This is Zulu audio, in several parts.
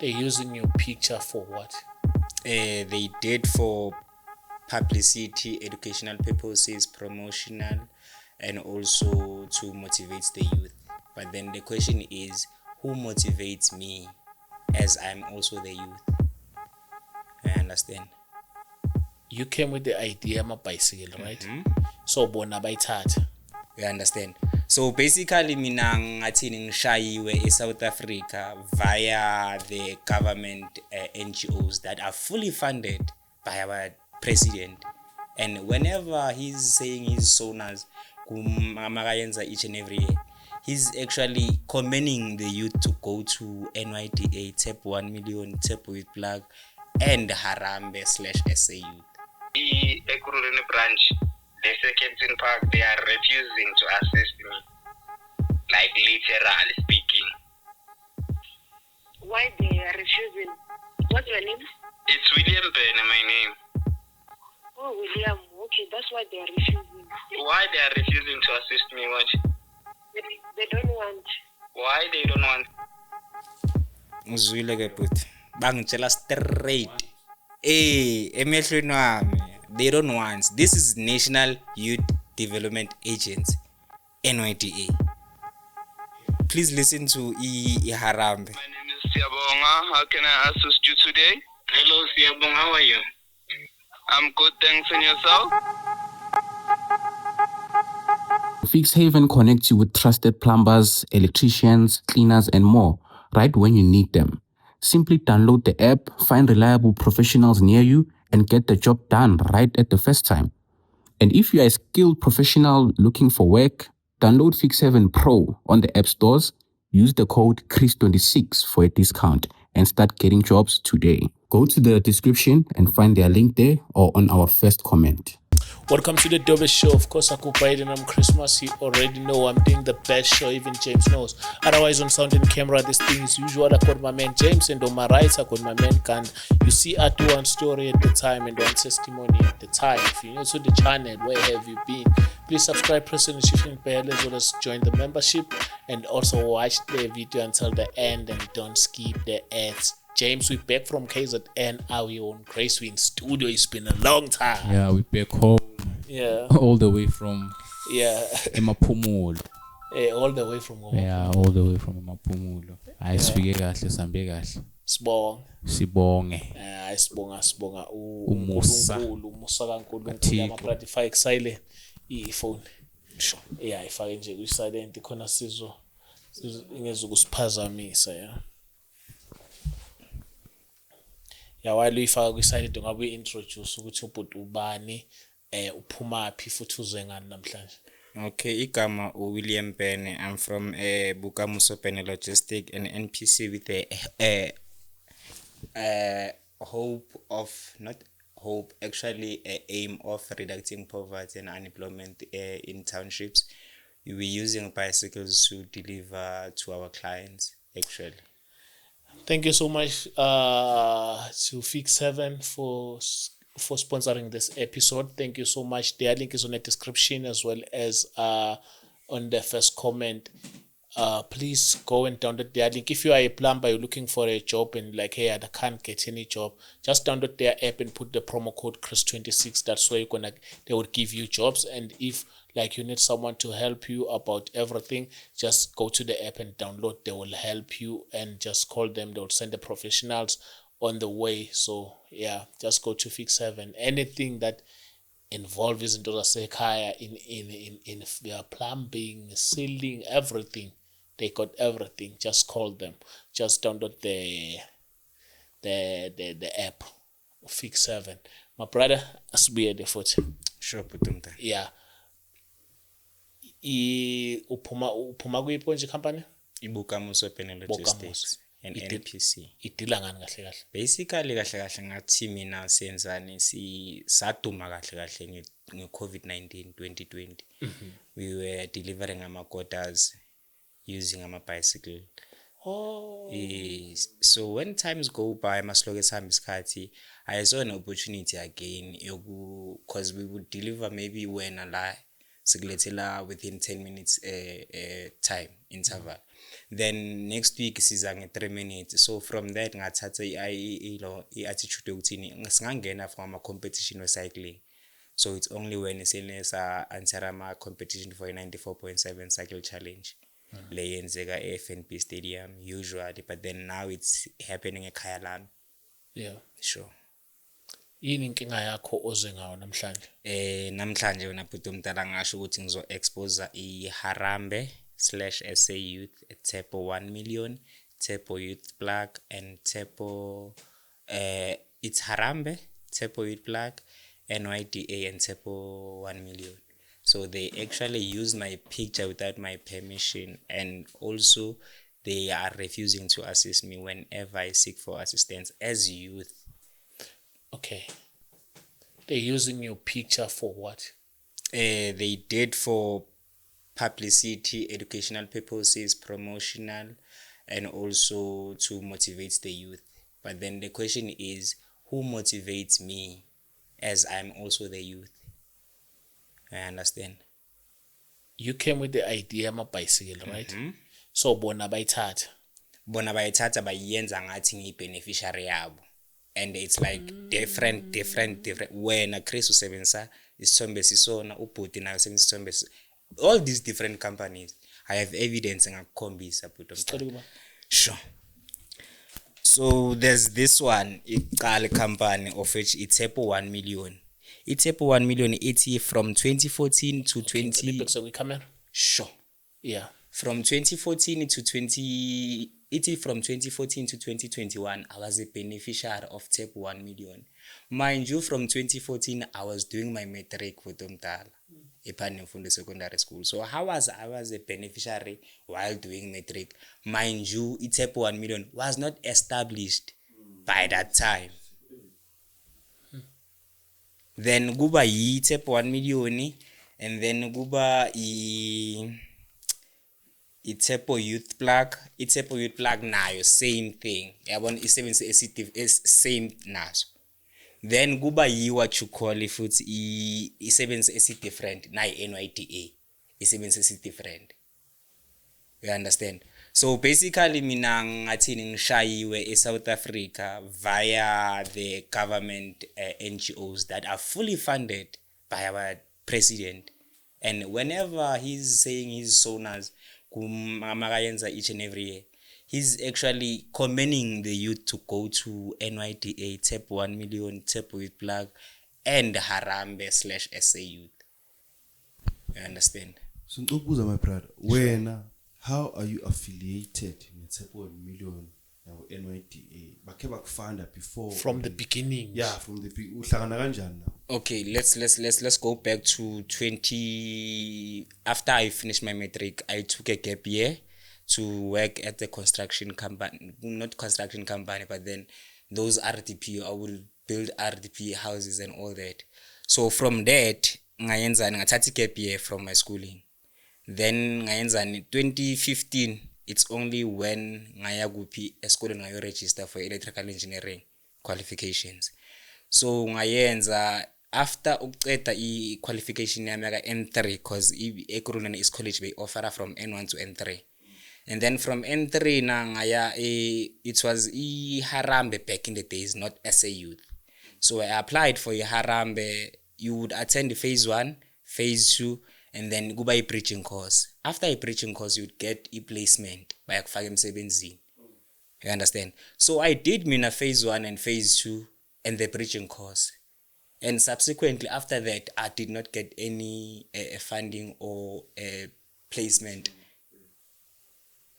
They're using your picture for what? They did for publicity, educational purposes, promotional, and also to motivate the youth. But then the question is, who motivates me as I'm also the youth? I understand. You came with the idea of a bicycle, right? So bona bayithatha. You understand? So basically mina ngathi ngishayiwe eSouth Africa via the government NGOs that are fully funded by our president, and whenever he's saying his sonars kumakayenza each and every year, he's actually commending the youth to go to NYDA, tap 1 million, tap with plug, and Harambe/SA youth. The Ekurhuleni branch, the second park, they are refusing to assist me, like literally speaking. Why they are refusing? What's your name? It's William Bene, my name. Oh, William. Okay, that's why they are refusing. Why they are refusing to assist me? What? They don't want. Why they don't want? Uzwile ke but bangitshela straight emehlweni wami, they don't want. This is National Youth Development Agency, NYDA. Please listen to Harambe. My name is Siyabonga. How can I assist you today? Hello, Siyabonga. How are you? I'm good, thanks. And yourself? Fixhaven connects you with trusted plumbers, electricians, cleaners, and more right when you need them. Simply download the app, find reliable professionals near you, and get the job done right at the first time. And if you are a skilled professional looking for work, download Fixhaven Pro on the app stores, use the code CHRIS26 for a discount, and start getting jobs today. Go to the description and find their link there or on our first comment. Welcome to the Dobe Show. Of course, Aku Biden, I'm Christmas. You already know I'm doing the best show, even James knows. Otherwise, on sound and camera, this thing is usual. I got my man James, and on my right, I got my man Kand. You see, I do one story at the time and one testimony at the time. If you're new to the channel, where have you been? Please subscribe, press the notification bell, as well as join the membership, and also watch the video until the end and don't skip the ads. James, we back from KZN. Are we on Gracewind Studio? It's been a long time. Yeah, we back home. Yeah. All the way from Emaphumulo. All the way from home. Yeah, all the way from Emaphumulo. Ayisifike kahle sambe kahle. Sibonge. Sibonga Umusa. umusa kaNkulunkulu amabradi fake silent iphone. Sure. Yeah, ifake nje ku silent khona sizo ingeze ukusiphazamisa ya. Ya walo ifaka ku silent ngabe introduce ukuthi ubhuti ubani uphumaphi futhi uze ngani namhlanje. Okay, igama William Bene. I'm from Bukamuso Bene Logistic, an NPC with a aim of reducing poverty and unemployment in townships. We're using bicycles to deliver to our clients, actually. Thank you so much to Fixhaven for sponsoring this episode. Thank you so much. Their link is on the description as well as on the first comment. Please go and download their link. If you are a plumber, you're looking for a job and like, hey, I can't get any job, just download their app and put the promo code CHRIS26. That's where they will give you jobs. And if like you need someone to help you about everything, just go to the app and download. They will help you, and just call them. They will send the professionals on the way. So yeah, just go to Fixhaven. Anything that involves into the sekaya in plumbing, sealing, everything, they got everything. Just call them. Just download the app Fixhaven. My brother, asibuye the foot. Sure, Putumta. Yeah. Uphuma kuyiphi nje company? Ibukamuso Bene Logistics. And NPC idila ngani kahle kahle? Basically kahle ngathi mina senzani saduma kahle nge-COVID-19 2020. We were delivering ama-quarters using ama-bicycle. So when times go by, masloke esihamba isikhathi, I saw an opportunity again because we would deliver maybe when la sikulethela within 10 minutes time interval. Then next week siza nge 3 minutes. So from that ngathatha i-attitude yokuthini singangena from ama competition we cycling. So it's only when sinesa answer ama competition for a 94.7 cycle challenge. Le yenzeka FNB Stadium usually, but then now it's happening at Khayalami. Yeah. Sure. Yini inkinga yakho oze ngayo namhlanje? Namhlanje wena bhuti umdala ngasho ukuthi ngizo expose iHarambe/SA Youth, Tepo 1 million, Tepo Youth Plug and Tepo it's Harambe, Tepo Youth Plug, NYDA and Tepo 1 million. So they actually use my picture without my permission, and also they are refusing to assist me whenever I seek for assistance as youth. Okay. They're using your picture for what? They did for publicity, educational purposes, promotional, and also to motivate the youth. But then the question is, who motivates me as I'm also the youth? I understand. You came with the idea of a bicycle, right? So bona bayithatha bayenza ngathi ngiyi-beneficiary yabo. And it's like different. Wena Chris usebenzisa isithombe sisona, ubhuti nayo usebenzisa isithombe. All these different companies, I have evidence ngakukhombisa bhuti. Sure. So there's this one, iqale company of which it's Tepo 1 million. It's Tepo 1 million. It's from 2014 to 20. So we come in. Sure. Yeah. From 2014 to 2021, I was a beneficiary of Tepo 1 million. Mind you, from 2014, I was doing my matric with Umtala, Epani Mfundo Secondary School. So I was a beneficiary while doing matric. Mind you, Tepo 1 million was not established by that time. Then Guba Tepo 1 million, and then Guba Tepo Youth Plug. Tepo Youth Plug nayo same thing. Yabona is same naso. Then kuba what you call it futhi isebenza different na NYDA isebenza different. You understand? So basically mina ngathini ngishayiwe eSouth Africa via the government NGOs that are fully funded by our president, and whenever he's saying his sonas kumakayenza each and every year, he's actually commending the youth to go to NYDA, Tepo 1 million, Tepo Youth Plug, and Harambe/SA Youth. You understand? So Ntobuza, my brother, how are you affiliated with Tepo 1 million now NYDA? Bakhe bakufunda before from the beginning. Yeah, from the uhlangana kanjani now? Okay, let's go back to 20. After I finished my matric, I took a gap year to work at the construction company, not construction company, but then those RDP, I will build RDP houses and all that. So from that, ngathatha gap year from my schooling. Then in 2015, it's only when ngaya kuphi esikoleni ngayo register for electrical engineering qualifications. So ngayenza after uqeda i-qualification yami ka N3, because eKurulana is college they offer from N1 to N3. And then from N3 na ngaya it was Harambe back in the days, not SA Youth. So I applied for Harambe. You would attend phase 1, phase 2, and then go by a preaching course. After a preaching course, you would get a placement by a kufaka emsebenzini. You understand? So I did mina phase 1 and phase 2 and the preaching course. And subsequently after that, I did not get any funding or placement.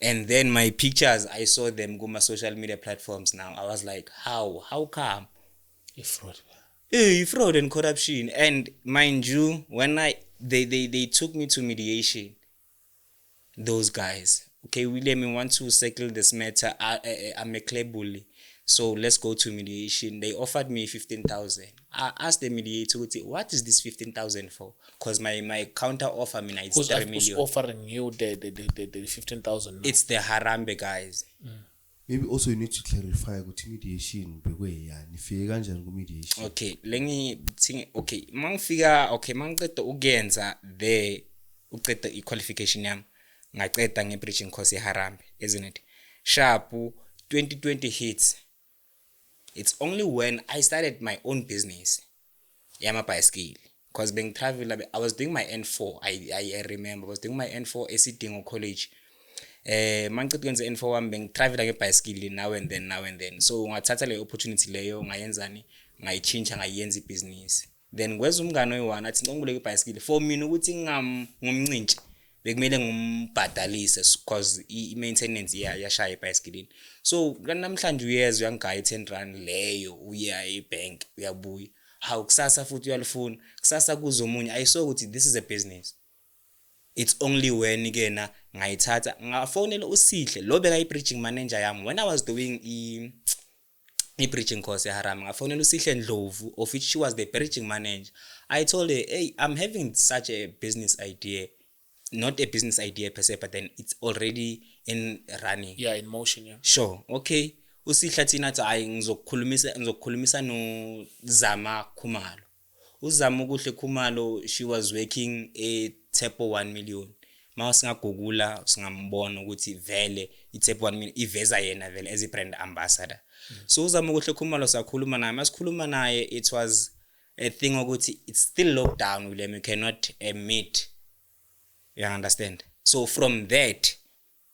And then my pictures, I saw them go my social media platforms now. I was like, how come? Fraud and corruption. And mind you, when they took me to mediation, those guys, okay, William, we want to settle this matter. I'm a clear bully, so let's go to mediation. They offered me 15,000. I asked the mediator, what is this 15,000 for? Because my counter offer, it's 3 million. Who's offering you the 15,000? It's the Harambe guys. Maybe also you need to clarify what mediation nifike kanjani ku mediation. Okay, okay, mangifika, okay, mangiqeda ukuyenza the uqeda i-qualification yami, ngaceda nge-bridging course eHarambe, isn't it? Sharp 2020 hits. It's only when I started my own business, yama-bicycle, because being travel, I was doing my N4. I remember I was doing my N4 Esidingo College. Mangicede kwenze N4 wami bengitravel ngebhicycle now and then. So ngathatha le opportunity leyo ngayenzani, ngayichinja ngayenza ibusiness. Then kweza umngane oyi-1 athi ngicongule ibhicycle for mina ukuthi ngumncinci bekumele ngumbhadalise because i-maintenance yashaya ebhicyclini. So namhlanje uyezwe uyangigaya 10 rand leyo uya ebank uyabuya. How kusasa futhi uyalifuna kusasa kuzo omunye I saw ukuthi this is a business. It's only when ngena ngayithatha ngafonela uSihle lo beka i-bridging manager yami when I was doing i-bridging course eHarambe. Ngafonela uSihle Ndlovu of which she was the bridging manager. I told her, hey, I'm having such a business idea, not a business idea per se, but then it's already in running. Yeah, in motion, yeah. Sure, okay. Usihle thina athi hayi ngizokukhulumisa no Zama Khumalo. Uzama ukuhle Khumalo, she was working at Tepo 1 million. Mawusingagugula singambona ukuthi vele iTepo 1 million iveza yena vele as a brand ambassador. So uzama ukuhle Khumalo sakhuluma naye, masikhuluma naye it was a thing ukuthi it's still lockdown with them, you cannot meet. You understand? So from that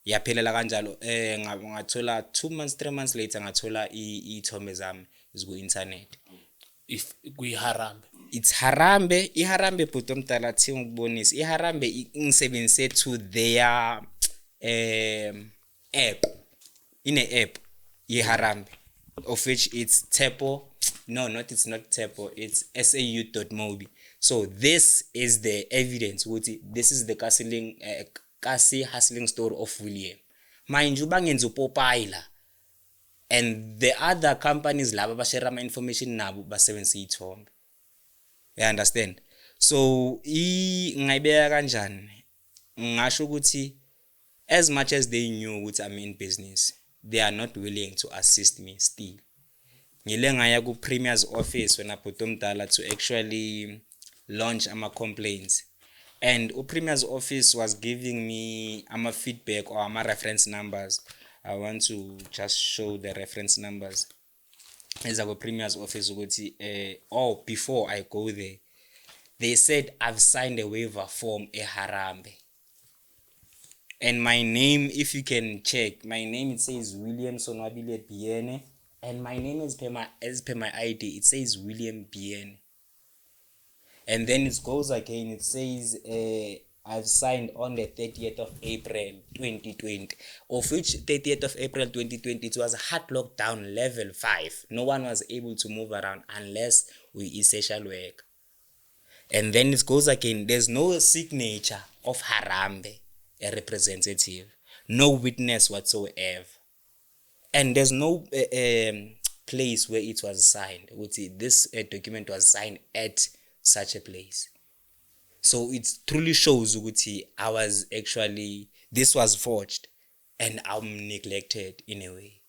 yaphelela kanjalo ngathola 2 months 3 months later ngathola ithombe zami ziku internet. If kuyiHarambe, it's Harambe, iHarambe bhuti omdala thi ngikubonisa. iHarambe ngisebenzise to their app. Ine app yeHarambe of which it's Tepo. No, it's not Tepo, it's sau.mobi. So this is the evidence ukuthi this is the Kasi hustling story of William. Mind you bangenza uPopeye la. And the other companies laba bashare ama information nabo basebenzisa ithombe. You understand? So ngayibeka kanjani? Ngasho ukuthi as much as they knew ukuthi I'm in business, they are not willing to assist me still. Ngile ngaya ku Premier's office when abhuti omdala to actually launch ama complaints. And Premier's office was giving me ama feedback or ama reference numbers. I want to just show the reference numbers. As I go Premier's office, before I go there, they said I've signed a waiver form eHarambe. And my name, if you can check, my name it says William Sonwabile Biene, and my name is as per my ID, it says William Biene. And then it goes again, it says I've signed on the 30th of April 2020, of which 30th of April 2020 it was a hard lockdown level 5. No one was able to move around unless we essential work. And then it goes again, there's no signature of Harambe, a representative, no witness whatsoever. And there's no place where it was signed. This document was signed at such a place. So it truly shows I was actually, this was forged and I'm neglected in a way.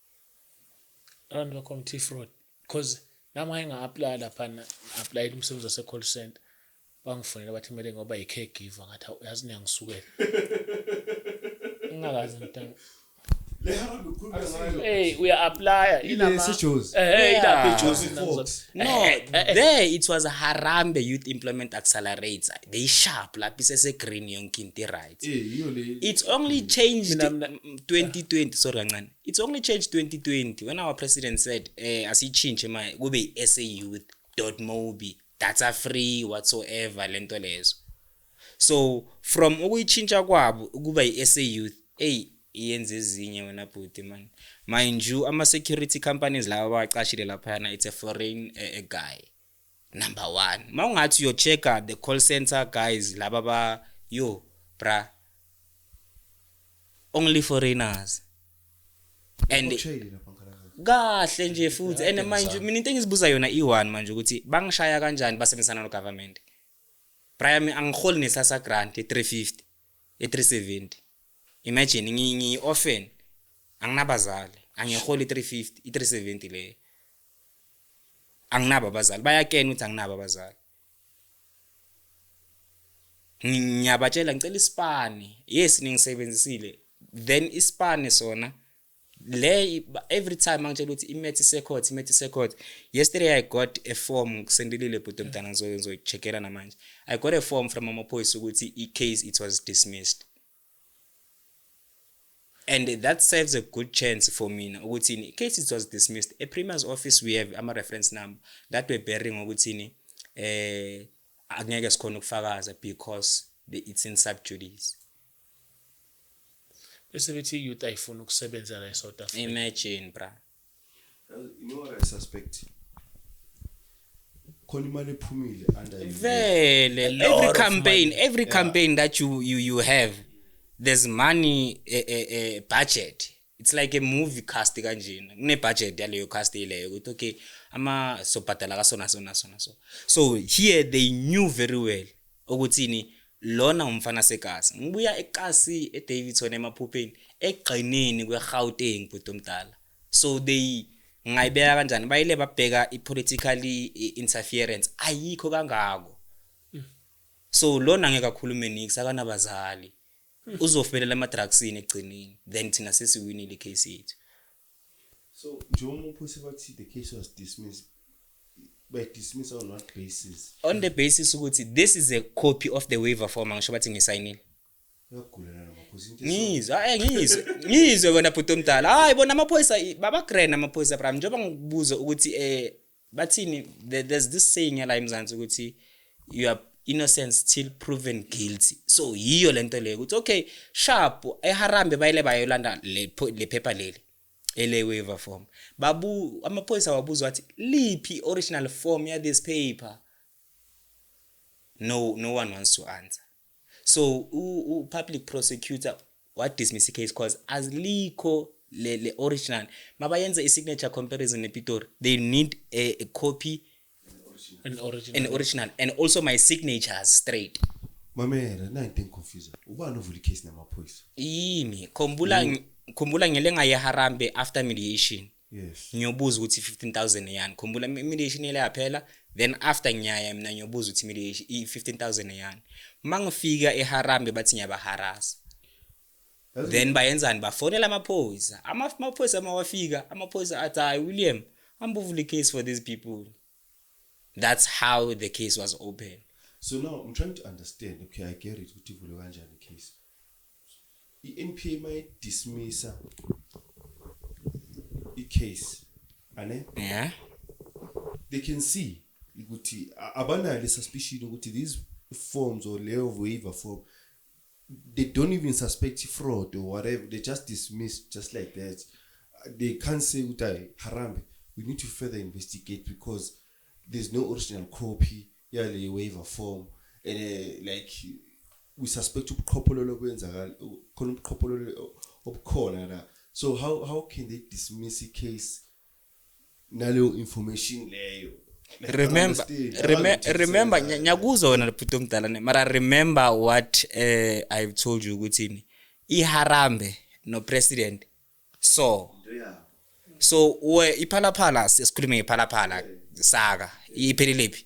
And the committee fraud. Because now I apply applied umsebenzi wase call center. Bangifonela bathi kumele ngoba i-caregiver ngathi yazi niyangisuke. Ngakazi ngitanga. Hey, we are apply There it was a Harambe Youth Employment Accelerator. They sharp la pieces green yonkinti right. It's only changed 2020. Sorry, ngancane. It's only changed 2020 when our president said asichinje my kube sau.mobi, data free whatsoever lento lezo. So from ukuyichinja kwabo kuba iSAYouth, iyenze ezinye wena bhuti man. Mind you, ama security companies laba baqashile lapha it's a foreign guy. Number 1. Mawungathi yo checker the call center guys laba ba yo bra. Only foreigners. And kahle nje futhi and mind you mina into engizibuza yona i1 manje ukuthi bangishaya kanjani basebenzisana no government. Prime angiholi nesasa grant e350 e370. Imagine ngi orphan anginabazali angiholi 350 i370 le anginaba abazali bayakena ukuthi anginaba abazali ngiyabatshela ngicela ispane yes ningisebenzisile then ispane sona le every time angitshela ukuthi imethi second yesterday I got a form kusendelile bhuti mntana ngizocheckela namanje I got a form from amaphoyisa ukuthi i-case it was dismissed and that serves a good chance for mina ukuthi in case it was dismissed a Premier's office we have ama reference number that we're bearing ukuthi angeke sikhona ukufakaza because it's in sub judice. Bese bethi youth ayifuna ukusebenza la eSouth Africa. Imagine bra. You know what I suspect? Khona imali ephumile under vele every campaign that you have there's money a budget. It's like a movie cast kanjena. Kune budget yaleyo cast ileyo ukuthi okay ama sobhadala ka sona so here they knew very well ukuthini lona umfana sekasi ngibuya ekasi eDavidson emaphupheni egqinini kweGauteng bhuti omdala so they ngayibeka kanjani bayile babheka ipolitically interference ayikho kangako so lona ngeke kakhulume niksi akanabazali uzofelela ama drugsini egcinini then thina sesiwinile case yethu. So njengoba uphosi bathi the case was dismissed by dismissal on what basis? On the basis ukuthi this is a copy of the waiver form angisho bathi ngisayinile. Uyagulana namaphoyisa into ngizwe bona bhuti omdala hayi bona amaphoyisa baba grand amaphoyisa bra njengoba ngikubuza ukuthi bathini there's this saying la eMzansi ukuthi you are innocent till proven guilty so yiyo lento leyo ukuthi okay sharp eHarambe bayile bayolanda le paper leli ele waiver form amaphoyisa wabuza wathi liphi original form ya this paper no one wants to answer so public prosecutor what dismiss the case cause as liko le original mabayenza i-signature comparison nePitori they need a copy an original and also my signatures straight mamela na into confused ubani ovula icase namaphoyisa yimi khumbula ngelenga yeHarambe after mediation yes ngiyobuza ukuthi 15,000 yani khumbula mediation ile yaphela then after nyaya mina ngiyobuza ukuthi mediation 15,000 yani mangifika eHarambe bathi ngiyabaharasa then bayenzani bafonela amaphoyisa amaphoyisa mawafika amaphoyisa athi hayi William ambuvula icase for these people. That's how the case was opened. So now I'm trying to understand. Okay, I get it. Ukuthi ivulwe kanjani case. iNPA might dismiss case. Ane? Yeah. They can see ukuthi abana le suspicion ukuthi these forms or layer of waiver form they don't even suspect fraud or whatever. They just dismiss just like that. They can't say ukuthi Harambe we need to further investigate because there's no original copy yale waiver form and like we suspect ubuqhophololo kwenzakala khona ubuqhophololo obukhona la so how can they dismiss a case nalo information leyo remember nyakuzona lebhuti omdala mara remember what I've told you ukuthi iHarambe no president so iphalaphala sesikhuluma ngephalaphala saka iphelelepi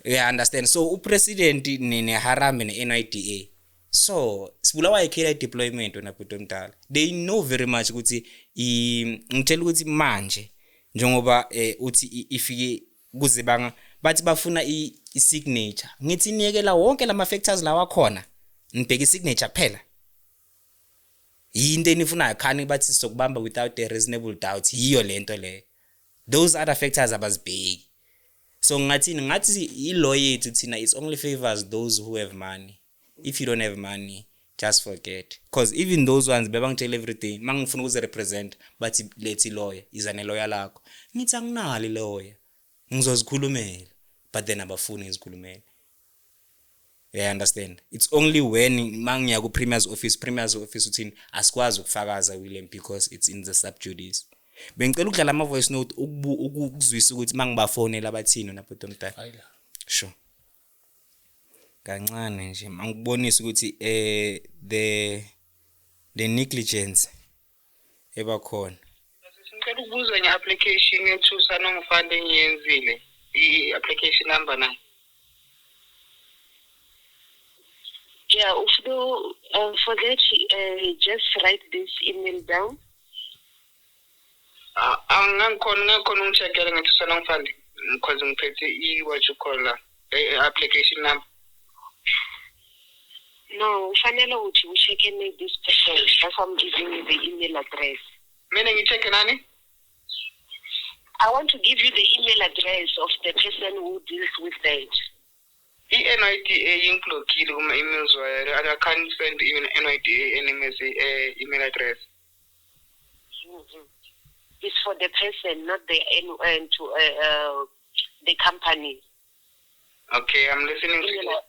you understand so upresident neHarambe neNYDA so sibulawa ikhela deployment ona bhuti omdala they know very much ukuthi ngitshela ukuthi manje njengoba uthi ifike kuze bathi bafuna i-signature ngithi niyekela wonke lama factors lawa khona nibheke i-signature kuphela yinto enifunayo khani bathi sokubamba without a reasonable doubt yiyo lento le those other factors abazibheki so ngathi i-law yethu thina it only favors those who have money if you don't have money just forget because even those ones bebangitshela everything mangifuna ukuze represent bathi lethi lawyer izane lawyer lakho ngithi anginali lawyer ngizozikhulumela but then abafuni izikhulumela you understand it's only when mangiya ku Premier's office uthini asikwazi ukufakaza William because it's in the sub judice bengicela ukudlala ama voice note ukuzwisa ukuthi mangibafonela abathini nabhuti omdala sure kancane nje mangibonisa ukuthi the negligence ebakhona ngicela ukubuza nge-application yethusa nongifande ngiyenzile i-application number nayo Yeah, for that, just write this email down. Angikhona ungicheckela ngithusana ngifande because ngiphethe what you call application number. No, fanele uthi ucheck this person. That's why I'm giving you the email address. Mina ngicheck nani? I want to give you the email address of the person who deals with that. NYDA inklokile kuma emails wire. I can't send even NYDA any email address. Mm-hmm. It's for the person, not the the company. Okay, I'm listening to you.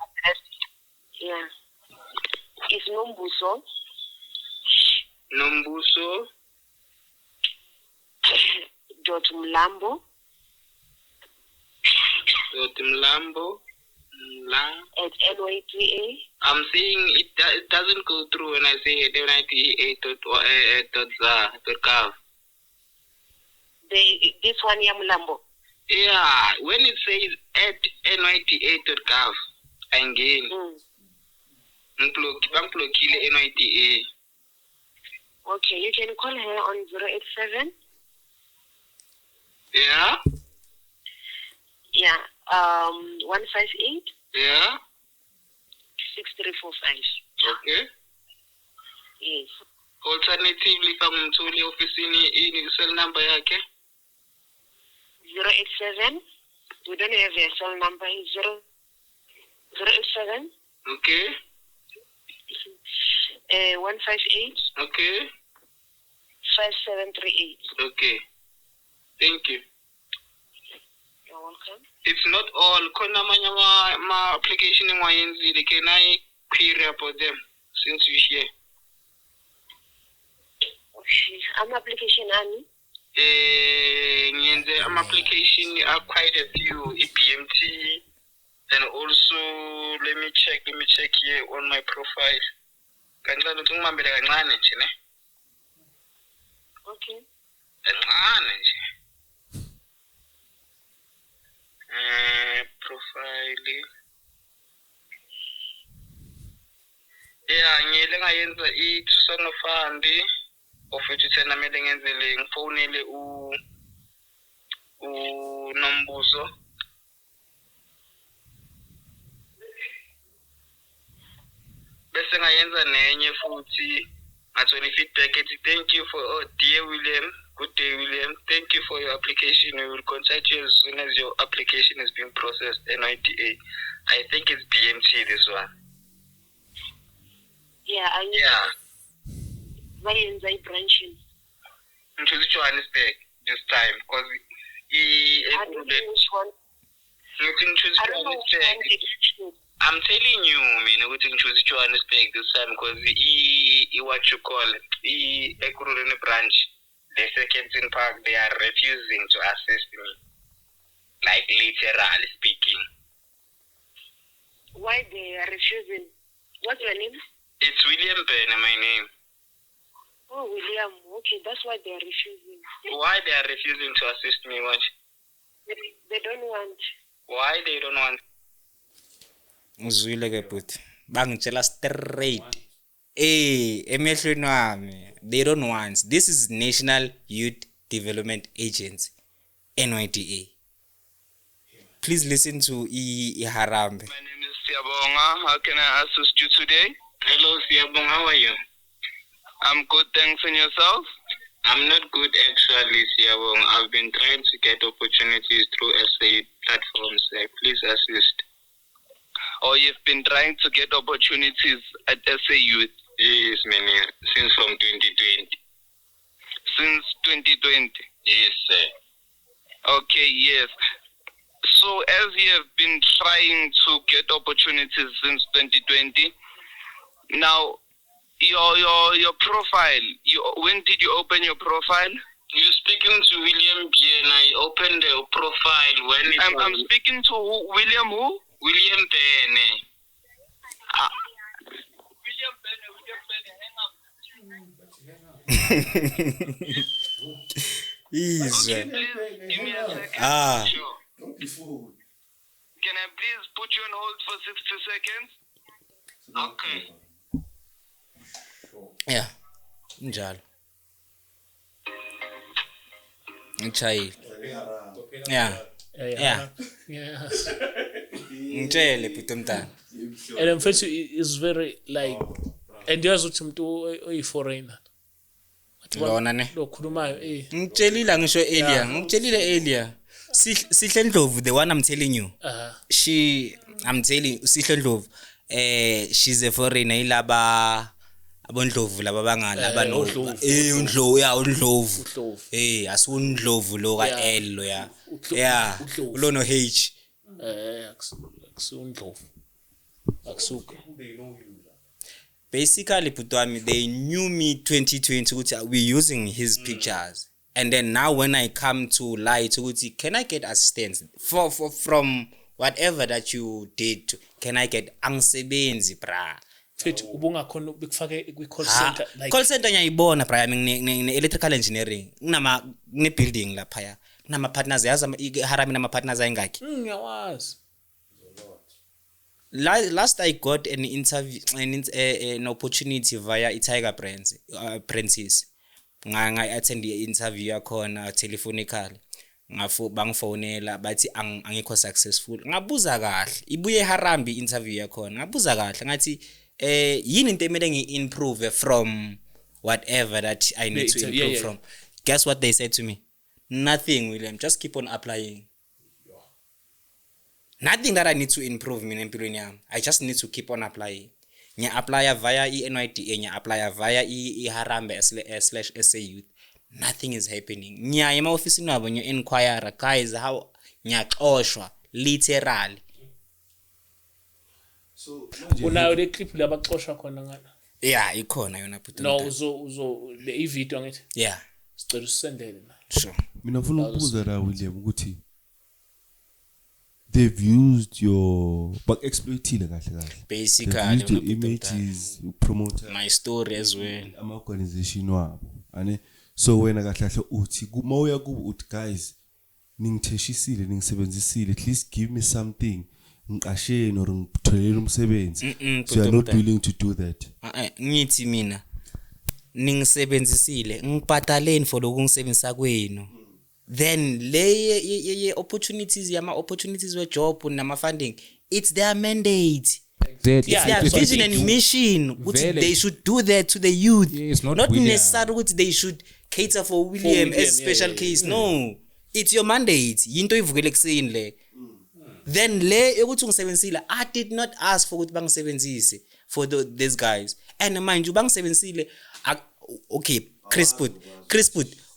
Yeah. It's Nombuso. Mlambo. At NYDA. I'm saying it doesn't go through when I say NYDA.gov. This one here, Mlambo. Yeah, when it says at NYDA.gov, again, Unplokile NYDA. Okay, you can call her on 087. Yeah. Yeah. 158. Yeah. 6345. Okay. Yes. Alternatively, if I'm to the office in cell number yake. 087. We don't have a cell number. 087. Okay. 158. Okay. 5738. Okay. Thank you. You're welcome. It's not all. Kona manya ma application ngwayenzile. Can I query about them since you're here? Okay. I'm application ani. I'm application are quite a few. EPMT. And also, let me check here on my profile. Kancane ukuthi ngimambele kancane nje ne. Okay. Kancane nje. Profile. Yeah, ngiyele ngayenza i-Thusano Fund of which thina mele ngenzele ngifonele Nombuso. Bese ngayenza nenye futhi ngathola feedback ethi thank you for dear William. Good day, William. Thank you for your application. We will contact you as soon as your application is being processed. NYDA. I think it's BMT, this one. Yeah, yeah. Where is the branching? Into Johannesburg this time because I don't know which one. I don't know which one. I'm telling you, man, we can choose Johannesburg this time because what you call Ekurhuleni branch, the Kensington Park, they are refusing to assist me, like literally speaking. Why they are refusing? What's your name? It's William Bene, my name. Oh, William. Okay, that's why they are refusing. Why they are refusing to assist me? What? They don't want. Why they don't want? Uzwile ke but bangitshela straight emehlweni wami they don't want. This is National Youth Development Agency, NYDA. Please listen to Iharambe. My name is Siyabonga. How can I assist you today? Hello Siyabonga, how are you? I'm good, thanks. And yourself? I'm not good actually, Siyabonga. I've been trying to get opportunities through SA platforms. Please assist. Oh, you've been trying to get opportunities at SA Youth? Yes, man, since from 2020. Since 2020? Yes, sir. Okay, yes. So as you have been trying to get opportunities since 2020, now your profile, when did you open your profile? You're speaking to William B. and I opened the profile when I'm speaking to who? William who? William Bene. Easy. Okay, please give me a second. Sure. Don't be fooled. Can I please put you on hold for 60 seconds? Okay. Yeah. Njalo. Ngitshayile. Yeah. Yeah. Yeah. Ngitshele bhuti omntana. And in fact, it's very like, and there's what some to foreigner. Lona ne. Lokhulumayo Ngitshelile ngisho earlier. Sihle Ndlovu, the one I'm telling you. I'm telling Sihle Ndlovu. She's a foreigner ilaba abondlovu laba bangala abano undlovu asundlovu lo ka L lo ya lo no H akusundlovu akusuka. Basically Putwami, they knew me 2020 ukuthi we're using his pictures, and then now when I come to lie to ukuthi can I get assistance for from whatever that you did can I get angisebenzi bra Fethi ubungakhona ukufake kwi call center like call center ngiyayibona bra ne electrical engineering ne building lapha ya nama partners yazi Harami nama partners ayingaki ngiyawazi. Last I got an interview an opportunity via Tiger Brands Princess nga attend the interview yakhona telephonically bangifonela bathi angikho successful ngabuza kahle ibuye Harambe interview yakhona ngabuza kahle ngathi yini into emele ngi-improve from whatever that I need to improve from. Guess what they said to me? Nothing, William. Just keep on applying. Nothing that I need to improve mina empilweni yami. I just need to keep on applying. Nya apply via NYDA, nya apply via Harambe /SA Youth. Nothing is happening. Nya ema office nabo nyo inquire guys how nyaxoshwa literally. So unayo le clip labaxoshwa khona ngana. Yeah, ikhona yona but no uzo le video ngithi. Yeah. Sicela usendele na. Sure. Mina ufuna ukubuza la William ukuthi they've used your back exploitile kahle. Basically used your images, promoter my story as well. Ama organization wabo. Ane so wena kahle uthi mawuya kubo uthi guys ningitheshisile ningisebenzisile at least give me something. Ngiqasheni or ngitholele umsebenzi. So you are not willing to do that. Ngithi mina ningisebenzisile ngibhataleni for lokungisebenzisa kwenu. Then le opportunities we job nama funding, it's their mandate. Exactly. It's their vision and mission. They should do that to the youth. Yeah, it's not necessarily they should cater for William as special case. No, it's your mandate. Yinto ivukele kuseni le. Then le ukuthi ngisebenzisile, I did not ask for ukuthi bangisebenzise for these guys. And mind you bangisebenzisile okay, Chris put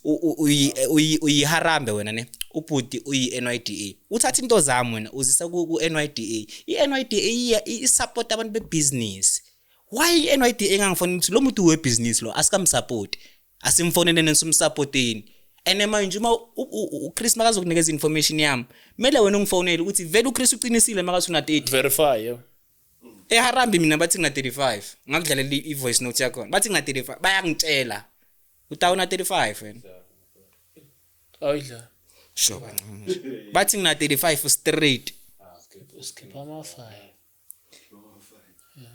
uyi Harambe wena ne ubhuti uyi NYDA uthatha into zami wena uzisa ku NYDA NYDA isupport abantu be business. Why NYDA engangifona ukuthi lo muntu we business lo asikamsupport asimfonele nesumsupporteni and manje uma uChris makazokunikeza information yami mele wena ungifonele ukuthi vele uChris uqinisile makathi una 30 verify Harambe mina bathi ngina 35 ngakudlalela ivoice note yakho bathi ngina 35 bayangitshela utawuna 35 wena ayidla sure bathi ngina 35 straight skip ama 5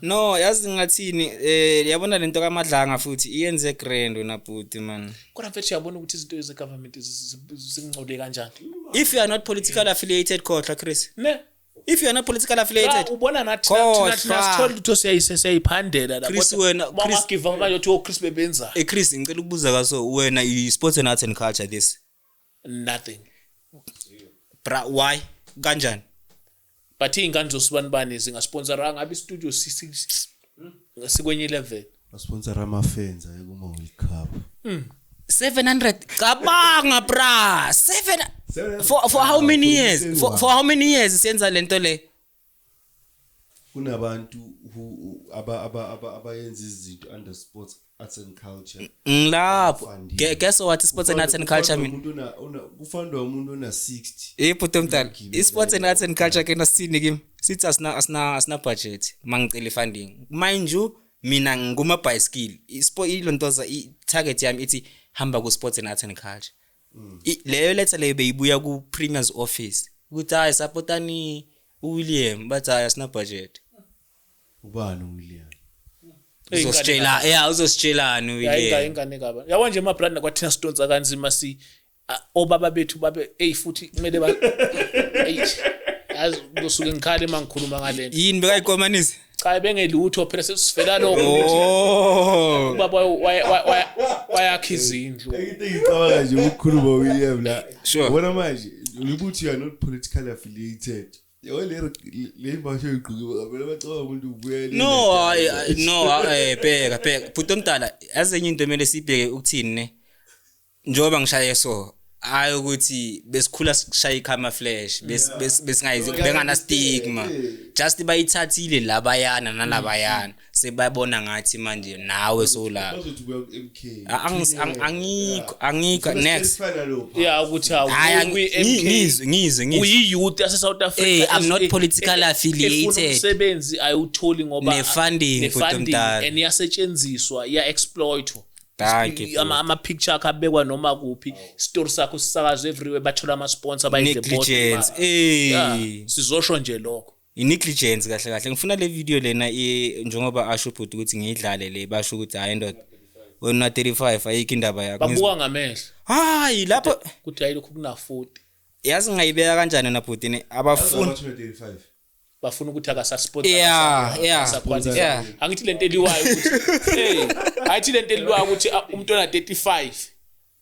no yazi ngathini yabona lento kaMadlanga futhi iyenze grand wena bhuti man kodwa mfethu yabona ukuthi izinto ze government zingcode kanjani. If you are not politically affiliated khohlwa Chris Ne if you are not politically affiliated ubona nathi nasithola ukuthi siyayiphandela la Chris wena Chris give manje uthi Chris bebenza Chris ngicela ukubuza kaso wena i sports and arts and culture this nothing bra why kanjani but ingane zosibanibani zingasponsora ngabe studio sikwenye level Sponsor amafenza kuma World Cup. 700 kabanga bra 7 for how many years for how many years senza lento le kunabantu who abayenza izinto under sports arts and culture ngilapho guess what sports and arts and culture mina kufundwa umuntu ona 60 bhuti omntana sports and arts and culture kena sini kimi sithi asina budget mangicela funding mind you mina nguma bicycle ilontoza i target yami ithi hamba ku sports and arts and culture leyo letter leyo beyibuya ku premier's office ukuthi hayi supportani uWilliam but hayi asina budget ubani uWilliam uzositshelana ingane kaba yabo nje mabranda kwathina sidonsa kanzima obaba bethu babe futhi kumele ba yazi kusuke ngikhale mangikhuluma ngalento yini bekayikomanisa cha bengelutho phela sesivela lokho ubaba wayakha izindlu ngicabanga nje ukukhuluma uWilliam la Sure. wona manje ulibuthi you are not politically affiliated yabo le mbasho igqokiwe ngabela bacaba umuntu ubuye bheka futhi omdala azenye into emele sibheke ukuthini ne njoba ngishaye so hayi ukuthi besikhula sishaya ikhama flash besingayizi bengana stigma just bayithathile labayana nalabayana sebabona ngathi manje nawe so la angikho next yeah ukuthi ngizwe uyi youth ase South Africa I'm not politically affiliated umsebenzi ayutholi ngoba funding and yasetshenziswa ya exploitwa ama picture akabekwa noma kuphi story sakho sisakazwe everywhere bathola ama sponsor bayidle negligence sizosho nje lokho negligence kahle ngifuna le video lena njengoba asho bhuti ukuthi ngiyidlale le basho ukuthi hayi ndoda wena 35 ayikho indaba yakho babuka ngamehlo hayi lapho kuthi ayilokho kuna 40 yazi ngayibeka kanjani na bhuti ne abafuni 35 bafuna ukuthi akasasport angithi lento eliwayo ukuthi ayithi lento eliwayo ukuthi umuntu ona 35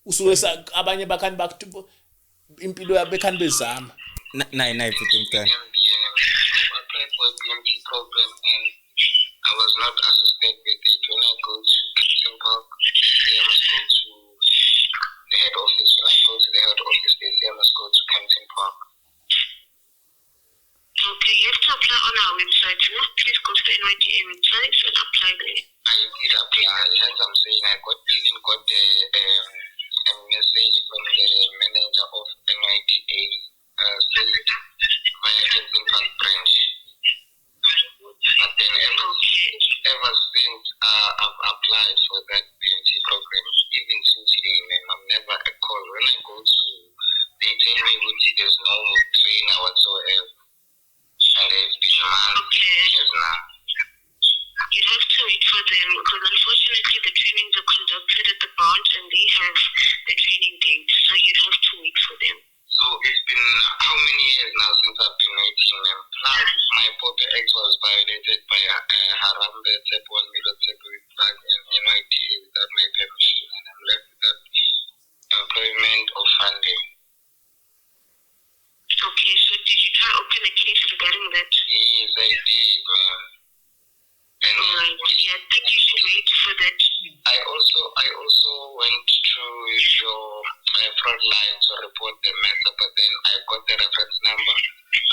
usuke abanye bakhani bakuthi impilo yabe bekhani bezama nayi futhi umntana I was not assisted with it. When I go to Kempton Park, I must go to the head office. When I go to the head office, I must go to Kempton Park. Okay, you have to apply on our website. Please go to the NYDA website and apply there. I did apply. As I'm saying, I got a message from the manager of NYDA via Kempton Park branch. But then ever since I've applied for that BMT program, even to today, I'm never a call. When I go to, they tell me there's no trainer whatsoever. And it's been months, years now. You have to wait for them because unfortunately the trainings are conducted at the branch and they have the training dates. So you have to wait for them. So it's been how many years now since I've been waiting them? Plus, my Pope X was violated by Harambe Step 1 Milo Step with flag and NYDA without my permission, and I'm left without employment or funding. Okay, so did you try to open a case regarding that? Yes, I did, ma'am. And alright, yeah, I think you should wait for that. I also went to your front line to report the matter, but then I got the reference number.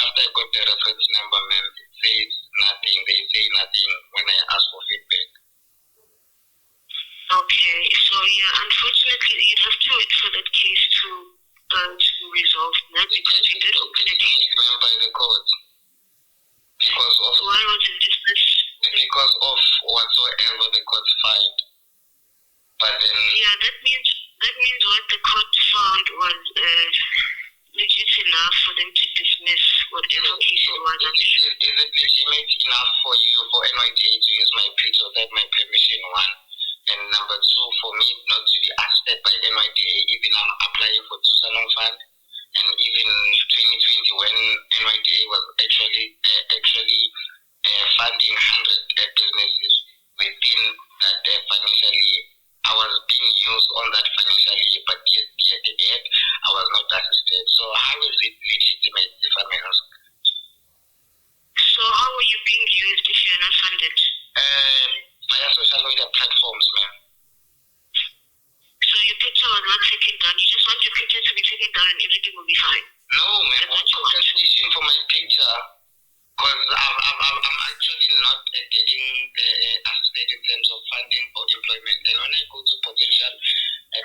After I got the reference number, ma'am, it says nothing. They say nothing when I ask for feedback. Okay, so yeah, unfortunately, you'd have to wait for that case to be resolved now because you did open a case by the court. Because of why was it dismissed? Because of whatsoever the court filed. But then yeah, that means what the court found was legit enough for them to dismiss whatever case it was. Is it legitimate enough for you, for NYDA, to use my picture without my permission, one? And number two, for me not to be assisted by NYDA, even I'm applying for Tucson Fund, and even 2020 when NYDA was actually funding 100 businesses within that financial year. I was being used on that financial year, but yet I was not assisted. So how is it legitimate, if I may ask? So how are you being used if you're not funded? Via social media platforms, ma'am. So your picture was not taken down. You just want your picture to be taken down and everything will be fine. No, ma'am. I'm compensation for my picture because I'm actually not getting assisted in terms of funding or employment. And when I go to potential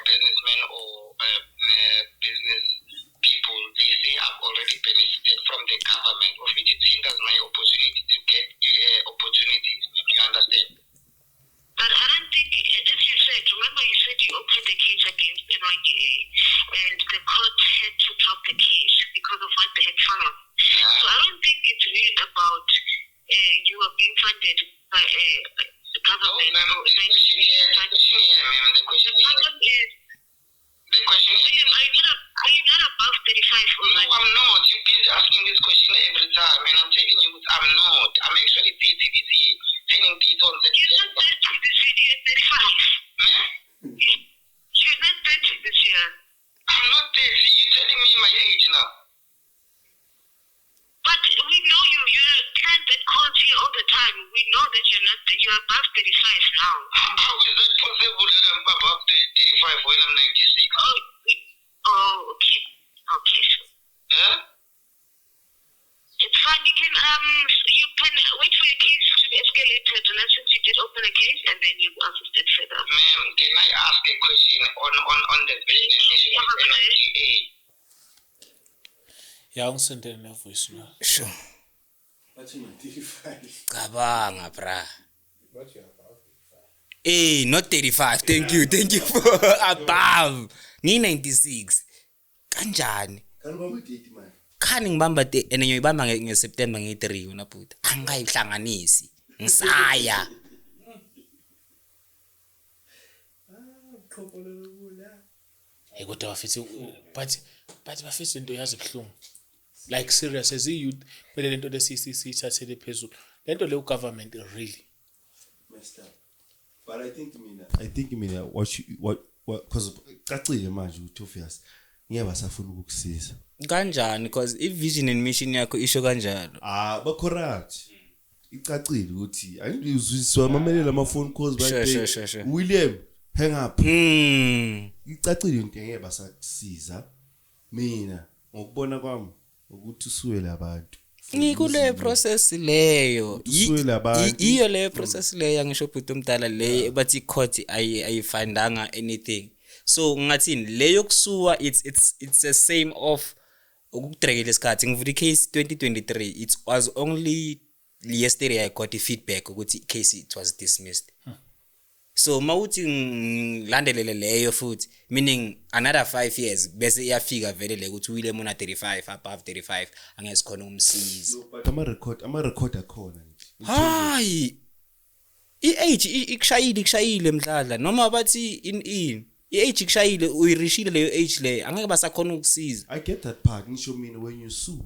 businessmen or business people, they say I've already benefited from the government, of which it hinders my opportunity to get opportunities. You understand? But I don't think, as you said, remember you said you opened the case against NYDA and the court had to drop the case because of what they had found. Yeah. So I don't think it's really about you are being funded the government. The question is, are you not above 35? No, I'm not. You keep asking this question every time, and I'm telling you, I'm not. I'm actually 30 this year. Turning 30 on You're not 30 this year, you're 35. You're not 30 this year. I'm not 30. You're telling me my age now. But we know you. You're a client that calls here all the time. We know that you're above 35 now. How is that possible that I'm above 35 when I'm 96? Okay. Okay, sure. Yeah? It's fine. You can wait for your case to be escalated. And since you did open a case, and then you assisted further. Ma'am, can I ask a question on the business of NITA? Yeah, I'm sending a voice now. Sure. Cabanga, bra. Hey, not 35. Thank you for above. Ni 96. Kanjani? Khani ngibamba and ngiyibamba ngeSeptember nge3 wena puta. Angayihlanganisi. Ngisaya. Hey, kodwa bafethu but bafethu into yazi ebhlungu. Like serious as you phela lento lesisi ithathele phezulu. Lento le government really messed up. But I think mina what cuz cacile manje ukuthi obvious ngeke basafuna ukukusiza. Kanjani because if vision and mission yakho isho kanjalo. Ba correct. Icacile ukuthi ayizwiswa amamelela ama phone calls Sure. William hang up. Icacile into ngeke basakusiza. Mina ngokubona kwami ukuthi usuwele abantu. Ngikule process leyo. Iyo le process leyo ngisho bhuti omdala le bathi court ayifindanga anything. So ngathini leyo kusuwa it's the same of ukudrekela isikhathi ngivula case 2023 it was only yesterday I got the feedback ukuthi case it was dismissed. So mawuthi ngilandelele leyo futhi meaning another 5 years bese iyafika vele le ukuthi William una 35 above 35 angesikhona umsizi. But ama record akhona nje. Hayi i-age ikshayile mdladla noma bathi in i-age ikshayile uyirishile leyo age le angeke basakhona ukusiza. I get that part ngisho mina when you sue.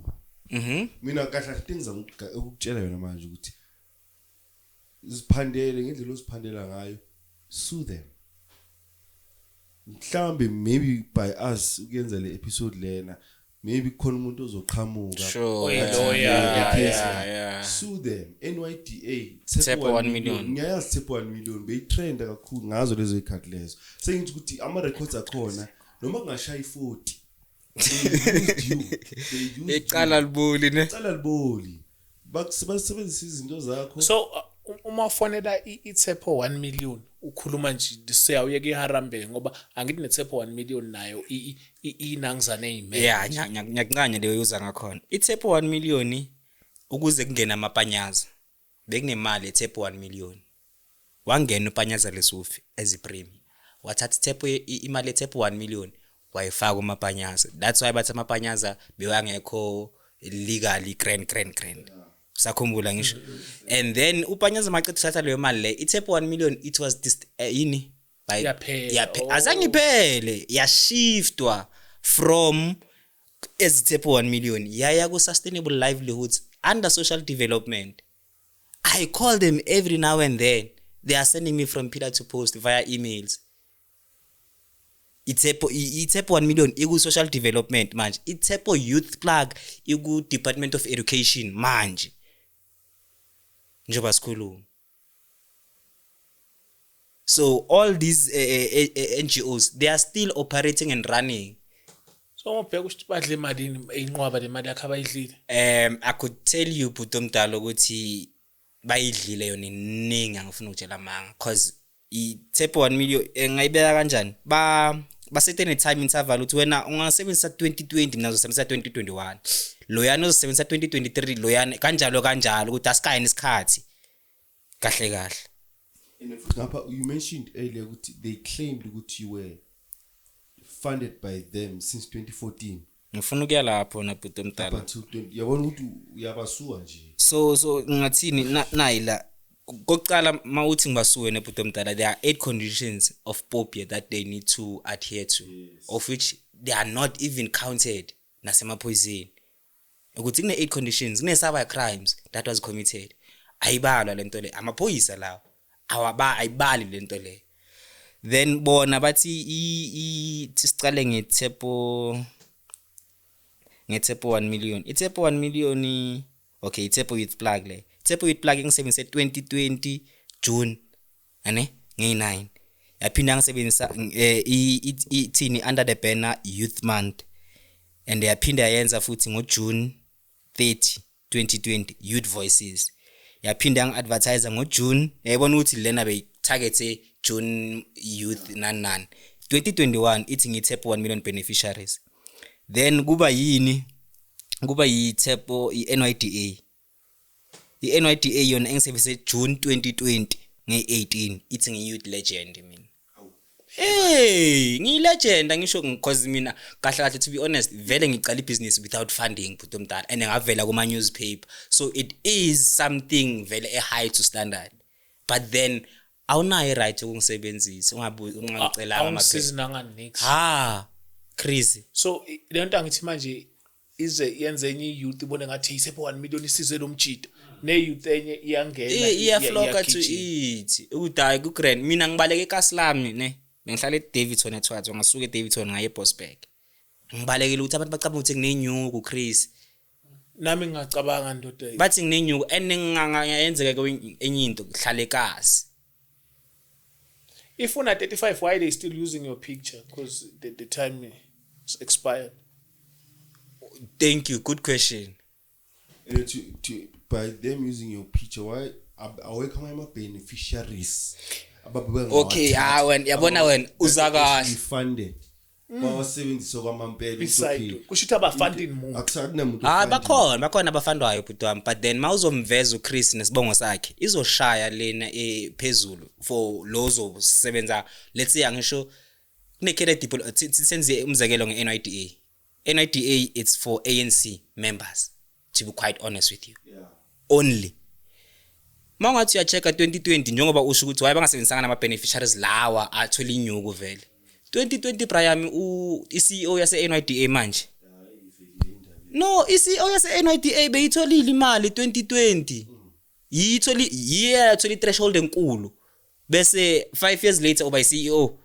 Mina kahle things ukutshela yona manje ukuthi iziphandele ngendlela oziphandela ngayo sue them. Mhlambe maybe by us ukuyenza le episode lena maybe khona umuntu ozoqhamuka. Sure, yeah. Sue them. NYDA Tsepo 1 million. Ngiyazi Tsepo 1 million beyitrenda kakhulu ngazo lezo ikhathi lezo. Sengithi ukuthi ama records akhona noma kungashaya 40. Ecala liboli ne. Ecala liboli. Basebenzisa izinto zakho. So uma ufonela iTsepo 1 million ukhuluma nje siya uyeke iharambe ngoba angithi neTsepo 1 million nayo inangizane ezimele. Yeah, nyakuncanya leyo uza ngakhona. iTsepo 1 million ukuze kungena amapanyaza. Bekunemali eTsepo 1 million. Wangena upanyaza lesufi ezipremi. Wathatha iTsepo imali eTsepo 1 million wayifaka umapanyaza. That's why bathi amapanyaza bewangekho legally grand. Sakhumbula ngisho. And then upanyaza maqedwe thatha leyo mali le iTsepo 1 million it was yini by azange phele yashiftwa from eZitepo 1 million yaya ku sustainable livelihoods under social development. I call them every now and then. They are sending me from pillar to post via emails. iTsepo 1 million iku social development manje. iTsepo youth plug iku Department of Education manje. Njoba sikhuluma. So all these NGOs they are still operating and running. So ngobheka ukuthi badle imali inqwaba le mali yakhe abayidlile. I could tell you Butomdalo ukuthi bayidlile yona iningi angifuna ukutshela manga because iTsepo 1 million ngayibeka kanjani ba setene time interval uthi wena ungasebenzisa 2020 nazo sebenzisa 2021 loyana uzosebenzisa 2023 loyana kanjalo ukuthi asikayini isikhathi kahle. Ngapha you mentioned earlier ukuthi they claimed ukuthi you were funded by them since 2014. Ngifuna ukuya lapho na Butomdalo. Yabona ukuthi uyabasuwa nje. So ngathini nayila kokuqala mawuthi ngibasuwe nebhuti omdala, there are 8 conditions of POPIA that they need to adhere to, of which they are not even counted nasemaphoyiseni. Ukuthi kune 8 conditions, kune cyber crimes that was committed. Ayibalwa lento le, amaphoyisa lawo ayibali lento le. Then bona bathi sicale ngeTepo 1 million. iTepo 1 million okay, iTepo Youth Plug le. iTepo Youth Plug ngisebenzise 2020 June ane nge9. Yaphinda ngisebenzisa ithini under the banner Youth Month, and yaphinda yenza futhi ngoJune 30 2020 Youth Voices. Yaphinda ngi-advertise ngoJune, yayibona ukuthi lena beyitargete June youth nan 2021 ithi ngiTepo 1 million beneficiaries. Then kuba yiTepo iNYDA. iNYDA yona engisebenzise June 2020 nge18 ithi ngi-youth legend mina. Hey, ngilegend angisho because mina kahle to be honest vele ngiqala ibusiness without funding but omdala, and ngavela kuma newspaper, so it is something vele a high to standard, but then awunayo right ukungisebenzisa ungangicela amaphepha Chris. So le nto angithi manje ize yenze enye youth ibone ngathi iSepo 1 million isize lo mjito ne youth enye iyangena iyafloka to it udayi ku grand. Mina ngibaleke eKaslami ne ngihlala eDavidson eThwathwa, ngasuka eDavidson ngaye eBosberg. Ngibalekile ukuthi abantu bacabanga ukuthi nginenyuku Chris. Nami ngicabanga ndoda bathi nginenyuku and ngiyenzeka enye into ngihlale eKasi. If una 35, why they still using your picture? Because the time is expired. Thank you, good question. By them using your picture, why are my beneficiaries? Okay, when yabona wena uzakahle funded. Bawasebenzisa kwamampela beside kushitha abafunding muntu akusakunamuntu bakhona abafandwayo but then mawuzomveza uChris nesibongo sakhe izoshaya lena ephezulu for lozo sebenza. Let's say angisho kune-candidate people senze umzekelo nge-NYDA. NYDA it's for ANC members, to be quite honest with you, only. Mangathi uyachecka 2020 njengoba usho ukuthi waye bangasebenzisanga nama beneficiaries lawa athola inyuku vele 2020 Brian iCEO yase NYDA manje. No, iCEO yase NYDA beyitholile imali 2020. Yitholi threshold enkulu. Bese 5 years later uba iCEO.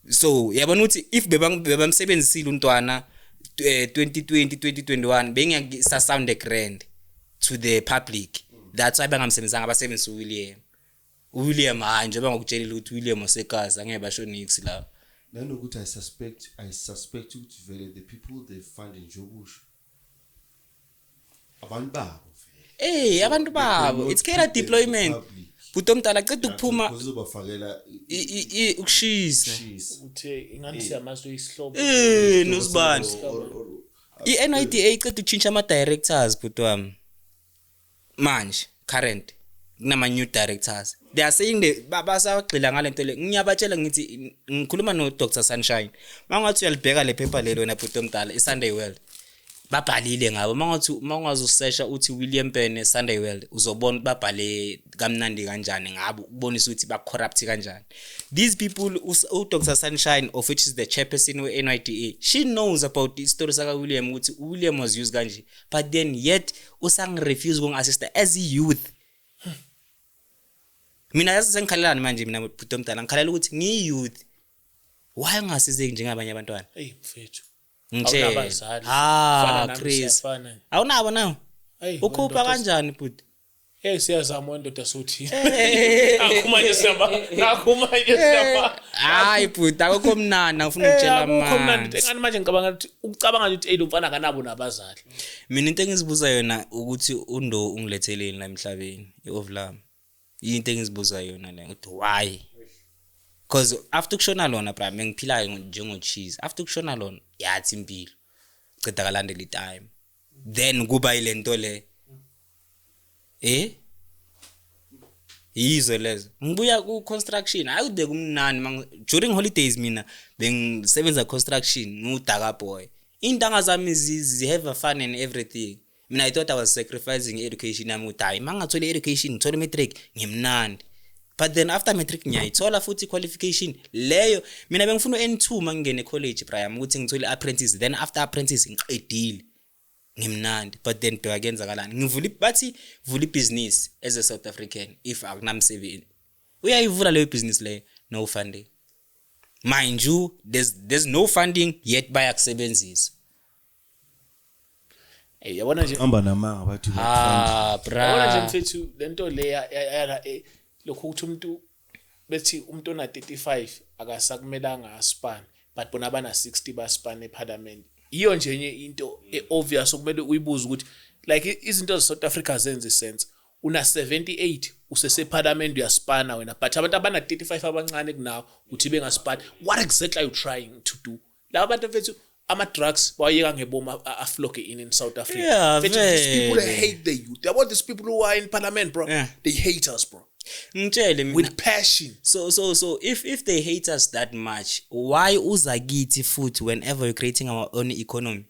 So, yabona ukuthi if bebamsebenzisile untwana 2020 2021 bengiyasa sound grand to the public. That's why bangamsebenzanga abasebenzisa William manje bangakutshelile ukuthi William osekazi angeke basho nix la. Nanokuthi I suspect ukuthi vele the people they fund in Jobusha abantu babo vele. Abantu babo it's career deployment. But omdala ceda ukuphuma uzobafakela ukushisa uthe ingani siyamazo isihlobo nosibani iNYDA ceda utshintsha ama directors but manje current kunama new directors they are saying basagxila ngalento le. Ngiyabatshela ngithi ngikhuluma no Dr Sunshine mangathi uyalibheka le paper lelo na bhuti omdala iSunday World babhalile ngabo. Mangathi usearcha uthi William Pene Sunday World uzobona babhale kamnandi kanjani ngabo ukubonisa ukuthi ba corrupt kanjani. These people Dr Sunshine, of which is the chairperson we NYDA, she knows about the story saka William ukuthi William was used kanje, but then yet usang refuse ukung assist as a youth. Mina yasengikhalelana manje mina bhuti omdala ngikhalela ukuthi ngi-youth why ngasizeki njengabanye abantwana. Hey mfethu. Ngitshela. Chris. Awunabo nawo? Ukhupha kanjani bhuti? Siyazama wendoda sothi. Akhumanye siyaba. Hayi bhuti akukho mnana ngifuna ukutshela manje. Akukho mnana ngani manje ucabanga ukuthi umfana kanabo nabazali. Mina into engizibuza yona ukuthi uNdo ungiletheleni la emhlabeni iOvlam. Into engizibuza yona le ukuthi why? Because after kushona lona bra mengiphila njengo cheese. After kushona lona yathi impilo. Ceda kalandela itime. Then kuba ilento le. Yizo lezo. Ngibuya ku construction. Ayude kumnani during holidays mina bengisebenza construction ngudaka boy. Intanga zami zi have fun and everything. Mina I thought I was sacrificing education yami ukuthi hayi mangatholi education ngithole matric ngimnandi. But then after matric ngiyayithola futhi qualification leyo mina bengifuna N2 mangingene college Brian ukuthi ngithole apprentice then after apprentice ngiqedile ngimnandi but then bheka kenzakalani ngivula bathi vula business as a South African if akunamsebenzi uyayivula leyo business leyo no funding mind you there's no funding yet bayakusebenzisa yabona nje amba namanga bathi bra yabona nje mfethu lento leya lokho ukuthi umuntu bethi umuntu ona 35 akasakumelanga aspan but bona bana 60 baspan eParliament iyo nje enye into eobvious okumele uyibuze ukuthi like izinto ze South Africa zenze sense una 78 useseParliament uyaspana wena but abantu abana 35 abancane kunawo uthi bengaspan what exactly are you trying to do laba bantu mfethu ama drugs bayeka ngeboma afloke in South Africa yeah, these people hate the youth they want these people who are in Parliament bro they hate us bro with passion. So if they hate us that much, why uzakithi food whenever we're creating our own economy?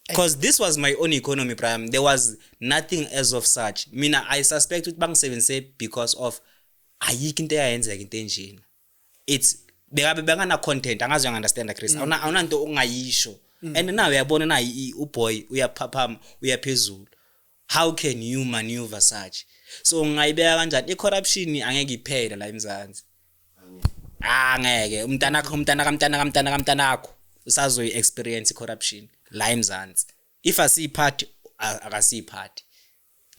Because this was my own economy, Prime. There was nothing as of such. Mina, I suspect with bank 7 because of ayikho into eyenzeka intention. It's bengana content angazi understand Chris. Awuna into ongayisho. And now uyabona na uboy uyaphapha uyaphezulu. How can you maneuver such? So ngayibeka kanjani icorruption angeke iphele la eMzansi. Angeke umntanakho usazo experience corruption la eMzansi. If asiphathi akasiphathi.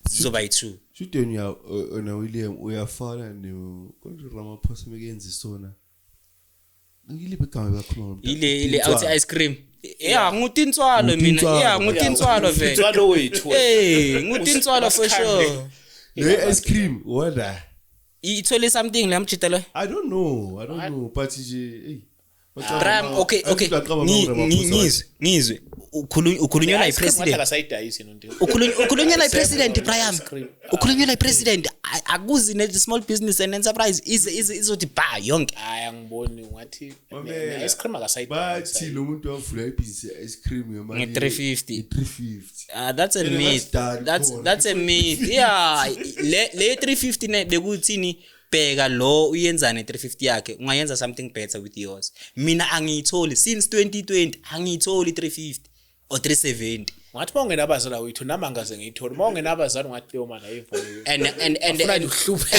Sizoba yi2. Shuteni ya ona William uyafana no Ramaphosa mekenza sona. Ngiliphe igama bakhuluma. Ile out ice cream. Yeah, ngutintswalo mina. Yeah, ngutintswalo vele. Tintswalo wethu. Ngutintswalo for sure. Le ice cream whether ithole something la mjitelo. I don't know but hey. Bram okay. Ngizwe. Ukhulunywa la president. Ukhulunywa la president Brian. Ukhulunywa la president akuzi ne small business and enterprise izothi ba yonke. Angiboni ngathi ice cream akasayidayisi. Bathi lo muntu wavula ibhizinisi ice cream yemali 350. That's a myth. That's a myth. Yeah, le 350 ne bekuthini bheka lo uyenza ne 350 yakhe ungayenza something better with yours. Mina angiyitholi since 2020 angiyitholi 350 or 370. Ngathi bawungena abazali wethu nama ngaze ngiyitholi bawungena abazali ngathi leyo manje ayivali and uhlupheke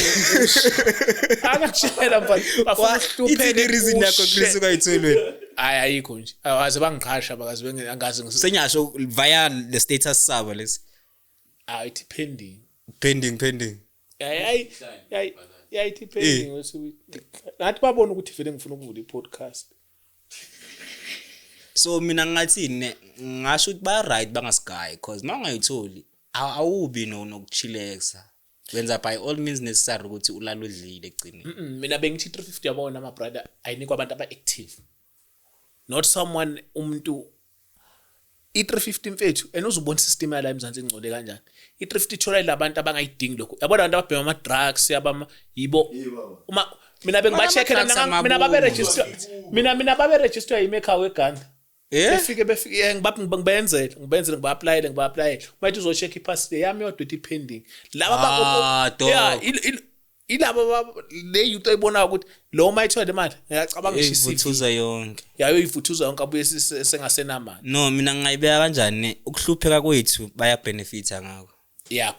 akashela mfana bafuna uhlupheke the reason yakho Chris ukayitholweni ayikho nje awaze bangikhasha bakazi bengazi senyasho via the status sabo lesi it pending it pending wesithi ngathi babona ukuthi vele ngifuna ukuvula i-podcast. So mina ngathi ngasho ukuthi ba right bangasigaya because mangayitholi awubi nokuchileka wenza by all means necessary ukuthi ulala udlile egcine. Mina bengithi 350 yabona ama brother ayinikwa abantu aba active not someone umuntu i350 mfethu enuzubona system yala eMzansi ingcole kanjani i350 thola labantu abangayidingi lokho yabona abantu ababhema ama drugs yabama yibo uma mina bengibacheckela mina babe register yimaker weGhana befike ngibenzele ngiba-applyele mayithi uzocheck ipass yami yodwa ithi pending laba ilaba le youth ayibona ukuthi lo mayithola le mali ngiyacabanga ishisivuza yonke yayoyivuthuza yonke abuye sengasenamali. No mina ngayibeka kanjani ukuhlupheka kwethu baya benefita ngako. Yeah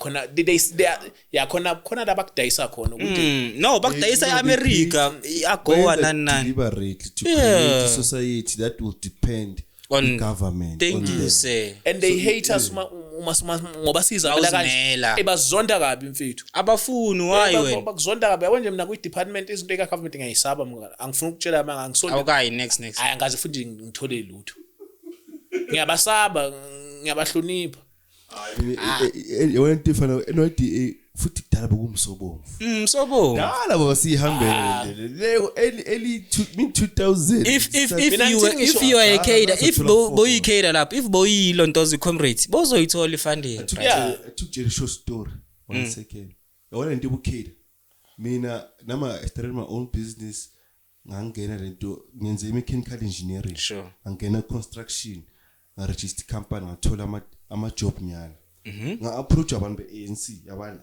khona khona labakudayisa khona ukuthi no bakudayisa eAmerica iagoa nani liberate to create a society that will depend on government. Thank you sir. And they hate us ngoba sizabela kanje ebazonda kabi mfethu abafuni why wena bakuzonda kabi yabona nje mina ku department izinto eka government ngiyisaba mina angifuni ukutshela manga ngisonda awukayi next angazi futhi ngithole lutho ngiyabasaba ngiyabahlonipha yona tifana NYDA futhi kudala bokumsobo msobo dala baba sihambele leko early mid 2000 if you are a cater if boy cater lapho if boy lontozi comrades bozoyithola ifunding. I took you a short story 1 second yona into bucater mina nama I started my own business ngangena lento ngenze mechanical engineering sure angena construction ngaregister company ngathola ama-job nyana nga-approach abantu be-ANC yabana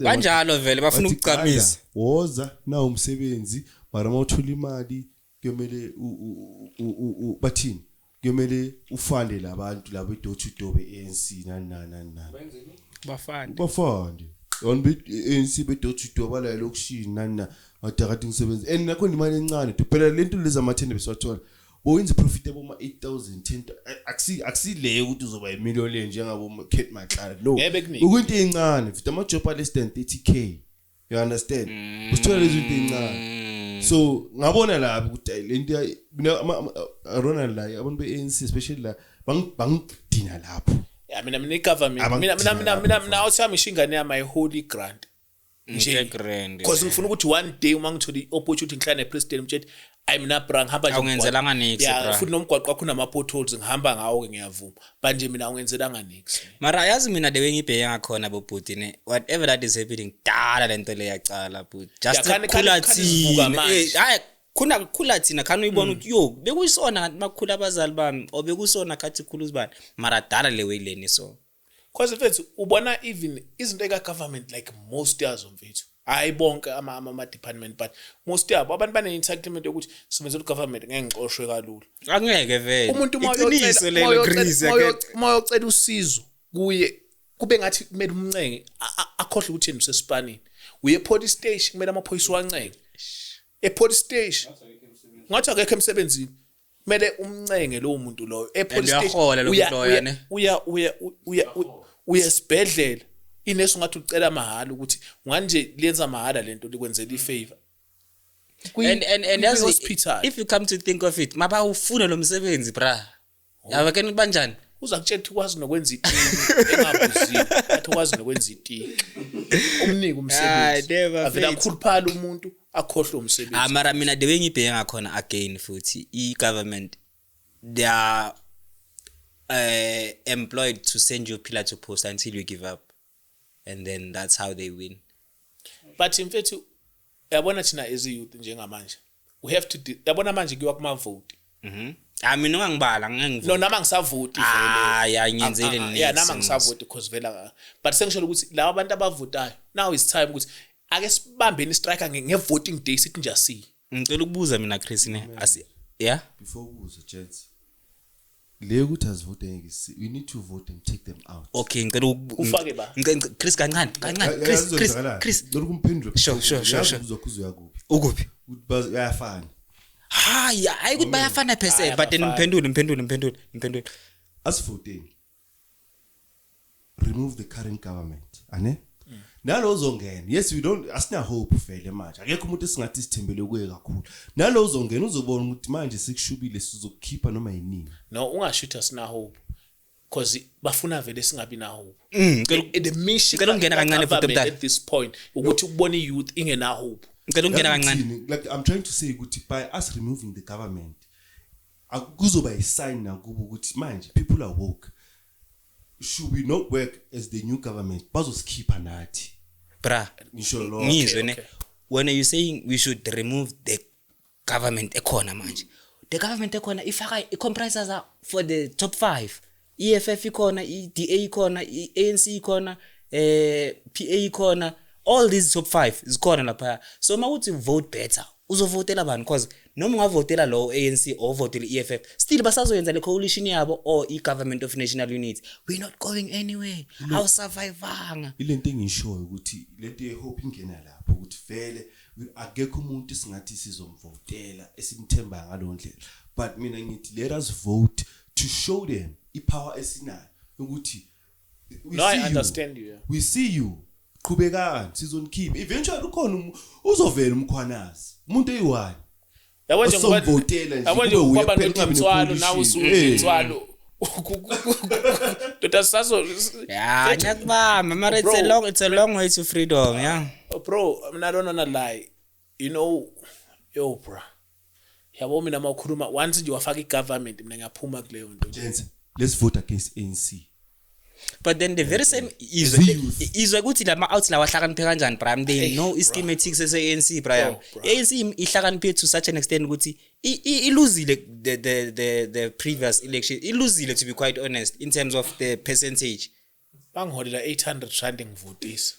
banjalo vele bafuna ukucamisa woza na umsebenzi mara mawuthola imali kuyomele bathini kuyomele ufande labantu labo door to door be-ANC nani bafande on be-ANC be-door to door bala lokishini nani ngadakade ngisebenzi and nakhona imali encane phela lento lezi amathende beswathola bowenza profit aboma 8,000 10 akusile ukuthi uzoba imiliyoni njengabo Kate Matlala no ukunto encane futhi ama-job less than 30k you understand usithola lezi zinto encane so ngabona lapho ukuthi lento Ronald la abantu be-ANC especially la bangidina lapho mina government mina awuthami ishingane yami holy grant nje because ngifuna ukuthi one day uma ngithola i-opportunity ngihlane president mthetho mina bra ngihamba nje awungenzelanga nix bra futhi nomgwaqo wakho nama potholes ngihamba ngawo ke ngiyavuma manje mina awungenzelanga nix mara yazi mina the way ngibheke ngakhona bobhuti ne whatever that is happening dala lento le yacala but just khula thina hayi khula thina khani uyibona ukuthi yo bekuyisona ngathi makhula abazali bami obekusona kathi khulu uzibani mara dala le way leni so because mfethu ubona even izinto eka government like most yazo mfethu hayi bonke ama department but most yabo abantu bane entitlement yokuthi sibenzela government ngeke ngiqoshwe kalula angeke vele umuntu mayocela usizo kuye kube ngathi kumele umncenge akhohle ukuthi yena usesipanini uye police station kumele amaphoyisa wancenge police station ngathi akekho emsebenzini kumele umncenge lo muntu loyo police station uya esibhedlela ineso ngathi ucela mahala ukuthi nganje lenza mahala lento likwenzela ifavor and as hospital if you come to think of it maba ufuna lo msebenzi bra yaba ke kanjani uza kutshela ukwazi nokwenza iti engabuzini athi ukwazi nokwenza iti umnike umsebenzi avela khuluphala umuntu akhohle umsebenzi mara mina the way ngibheka ngakhona again futhi I government they are employed to send you pillar to post until you give up and then that's how they win but mfethu yabona thina as youth njengamanje we have to yabona manje kuyiwa kuma vote mina ungangibala ngeke no nama ngisavoti vele yanyenzele nini nama ngisavoti because vela but sengisho ukuthi laba abantu abavotayo now is time ukuthi ake sibambeni striker ngevoting day sithi nje asi ngicela ukubuza mina Chris ne asi yeah before ubuza gents le ukuthi asivote we need to vote and check them out okay ngicela ufake ba Chris kancane Chris lokumphendula sure uzokuzuya kuphi ukuphi bayafana hayi ukuthi bayafana phese but then mphendule asivote remove the current government ane nalo uzongena yes we don't asina hope vele manje akekho umuntu esingathi sithembele kuye kakhulu nalo uzongena uzobona ukuthi manje sikushubile sizokukhipha noma yinini no ungashutha asina hope because bafuna vele singabi na hope the mission ngicela ungena kancane futhi mdala at this point ukuthi ukubona youth ingena hope ngicela ungena kancane like I'm trying to say ukuthi by us removing the government akuzoba a sign nakubo ukuthi manje people are woke should we not work as the new government bazosikhipa nathi bra ngizwe ne when you saying we should remove the government ekhona manje the government ekhona ifaka comprises for the top 5 EFF ikhona iDA ikhona iANC ikhona PA ikhona all these top 5 zikhona lapha so mawuthi vote better uzovotela bani because noma ungavotela lo ANC or votela EFF still basazoyenza le coalition yabo or iGovernment of National Unity we're not going anywhere how survivanga ilento engishoyo ukuthi lento yehope ingena lapho ukuthi vele akekho umuntu singathi sizomvotela esimthemba ngalondlela but mina ngithi let us vote to show them ipower esinayo ukuthi I understand you we see you qhubekani sizonikhipha eventually ukhona uzovela umkhwanazi umuntu eyi1 yabona ngoba ngimthwalo nawe usumthwalo totasazo yeah nyakubamba mara it's a long way to freedom yeah bro I don't wanna lie you know yo bro yabo mina makhuluma once nje wafaka igovernment mina ngiyaphuma kuleyo nto gents let's vote against ANC But then the very same is ukuthi lama outs lawa hlakaniphe kanjani Brian they know schematics as ANC Brian ANC ihlakaniphe to such an extent ukuthi iluzile the previous election iluzile to be quite honest in terms of the percentage bangiholela 800 rand ngivotisa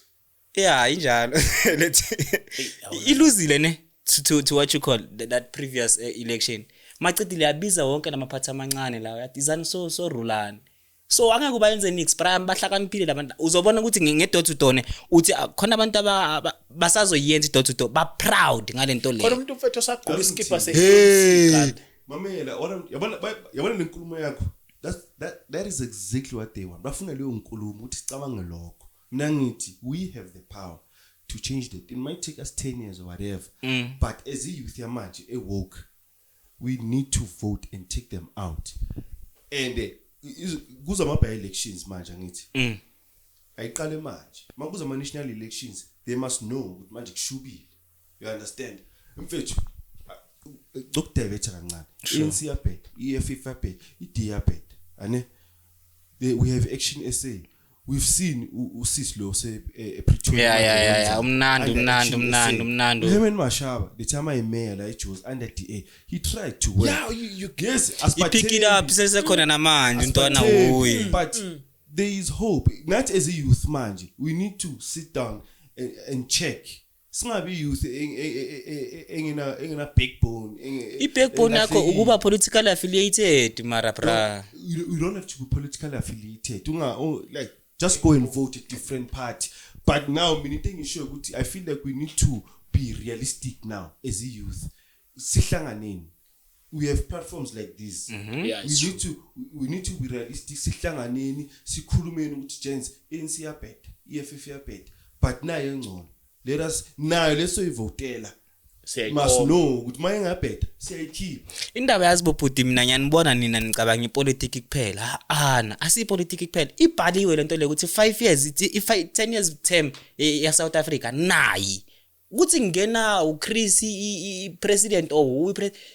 injalo iluzile ne to what you call that previous election macedile yabiza wonke namaphathi amancane lawo yadizana so rulani so angeke ubayenze nix Brian bahlakaniphile labantu uzobona ukuthi ngedot to done uthi khona abantu basazoyenza idot to done ba proud ngalento le khona umuntu mfethu osagqoka iskipa se mamela yabona lenkulumo yakho that is exactly what they want bafuna leyo nkulumo ukuthi sicabange lokho mina ngithi we have the power to change that it might take us 10 years or whatever but as a youth yamanje woke we need to vote and take them out and kuza ama elections manje ngithi ayiqale manje makuza ama national elections they must know ukuthi manje kushubile you understand mfethu dokudebetha kancane ANC yaphet EFF yaphet iD yaphet ane we have Action SA we've seen usislo se Pretoria umnando Herman Mashaba the time I mayor la eJozi under DA he tried to work you guess as pick it up sesekhona namanje ntwana uyi but there is hope not as a youth manje we need to sit down and check singabi youth engina backbone backbone yakho ukuba politically affiliated mara bra you don't have to be politically affiliated like just go and vote a different party but now miniting sure ukuthi I feel like we need to be realistic now as a youth sihlanganeni we have platforms like this we need to be realistic sihlanganeni sikhulumeni ukuthi gents ANC yaphetha EFF yaphetha but nayo engcono let us now let's votela must know ukuthi maye ngabhetha siyayikhipha indaba yazibobhudi mina ngiyanibona nina nicabanga ipolitiki kuphela asipolitiki kuphela ibhaliwe lento le ukuthi 5 years 10 years term ya South Africa nayi ukuthi ngena uChris ipresident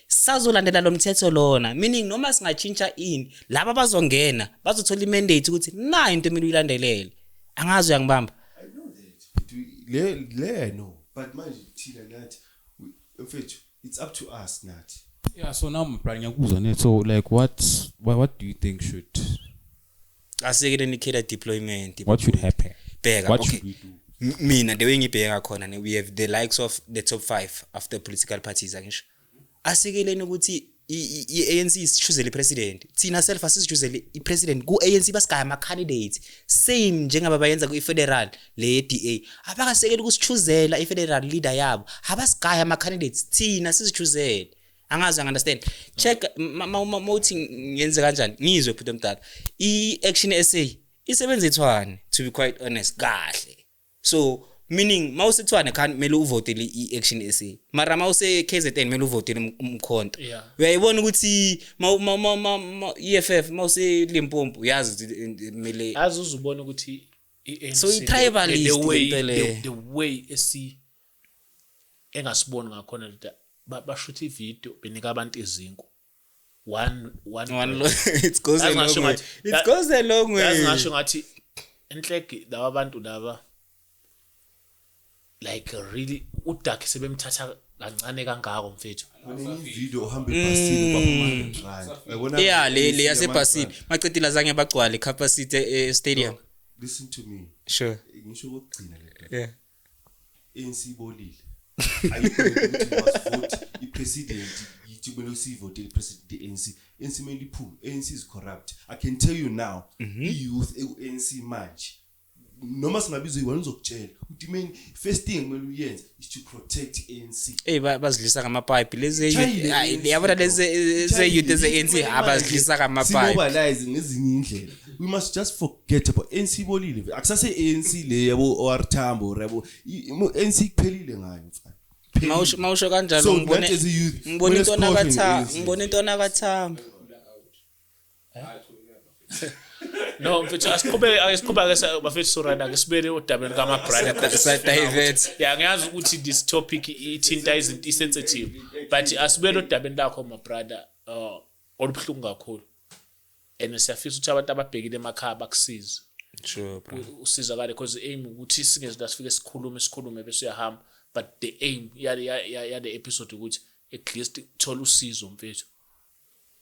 sazolandela lo mthetho lona meaning noma singatshintsha ini laba bazongena bazothola imandate ukuthi nayi into emile uyilandelele angazi uyangibamba I know that le no but manje thina nathi it's up to us not so now Brian so like what do you think should asekele nikela deployment what should happen what should we do mina the way ngibheka khona we have the likes of the top 5 after political parties angisho asikeleni ukuthi iANC isichuzele president thina self asisichuzele ipresident ku ANC basigaya ama candidates same njengaba bayenza ku federal le DA abakasekela ukusichuzela ifederal leader yabo abasigaya ama candidates thina sisichuzele angazi understand check mawuthi ngiyenze kanjani ngizwe phuthe mdala iAction SA isebenzithwane to be quite honest kahle so meaning mawusethwane kan mele uvotele iAction SA mara mawuse KZN mele uvotele umkhonto uyayibona ukuthi EFF mawuse Limpopo uyazi mele azuzubona ukuthi so i-tribalist the way engasiboni ngakhona leta bashutha ivideo benika abantu izinto one it goes a long way yazingasho ngathi enhleki laba bantu laba like really udakhe sebemthatha kancane kangako mfethu video uhambe ebhasini kwaphuma le yasebhasini macedila zange bagcwale capacity stadium listen to me sure ngisho ukugcina le ANC bolile ayikho ukuthi vote ipresident yithi kumele usivote ipresident ANC mele iphume ANC is corrupt I can tell you now youth ANC manje noma singabizwe yiwona uzokutshela ukuthi main first thing kumele uyenze is to protect ANC bazidlisa ngamapipe lezi yabona lezi youth ze ANC abazidlisa ngamapipe mobilize ngezinye indlela we must just forget about ANC bolile akusase ANC le yabo oarthambo yabo ANC kuphelile ngayo mfana mawusho kanjalo ngibona into nakathamba no mfethu asiqhubeka ke bafethu sorana ke sibele odabeni kama brother divert ngiyazi ukuthi this topic ithinta izinto sensitive but asibele odabeni lakho my brother olubhlungu kakhulu and siyafisa ukuthi abantu ababhekile emakhaya bakusize Sure, bro. Usizakale because aim ukuthi singeze la sifike sikhulume bese uyahamba, but the aim ya the episode ukuthi at least thola usizo mfethu.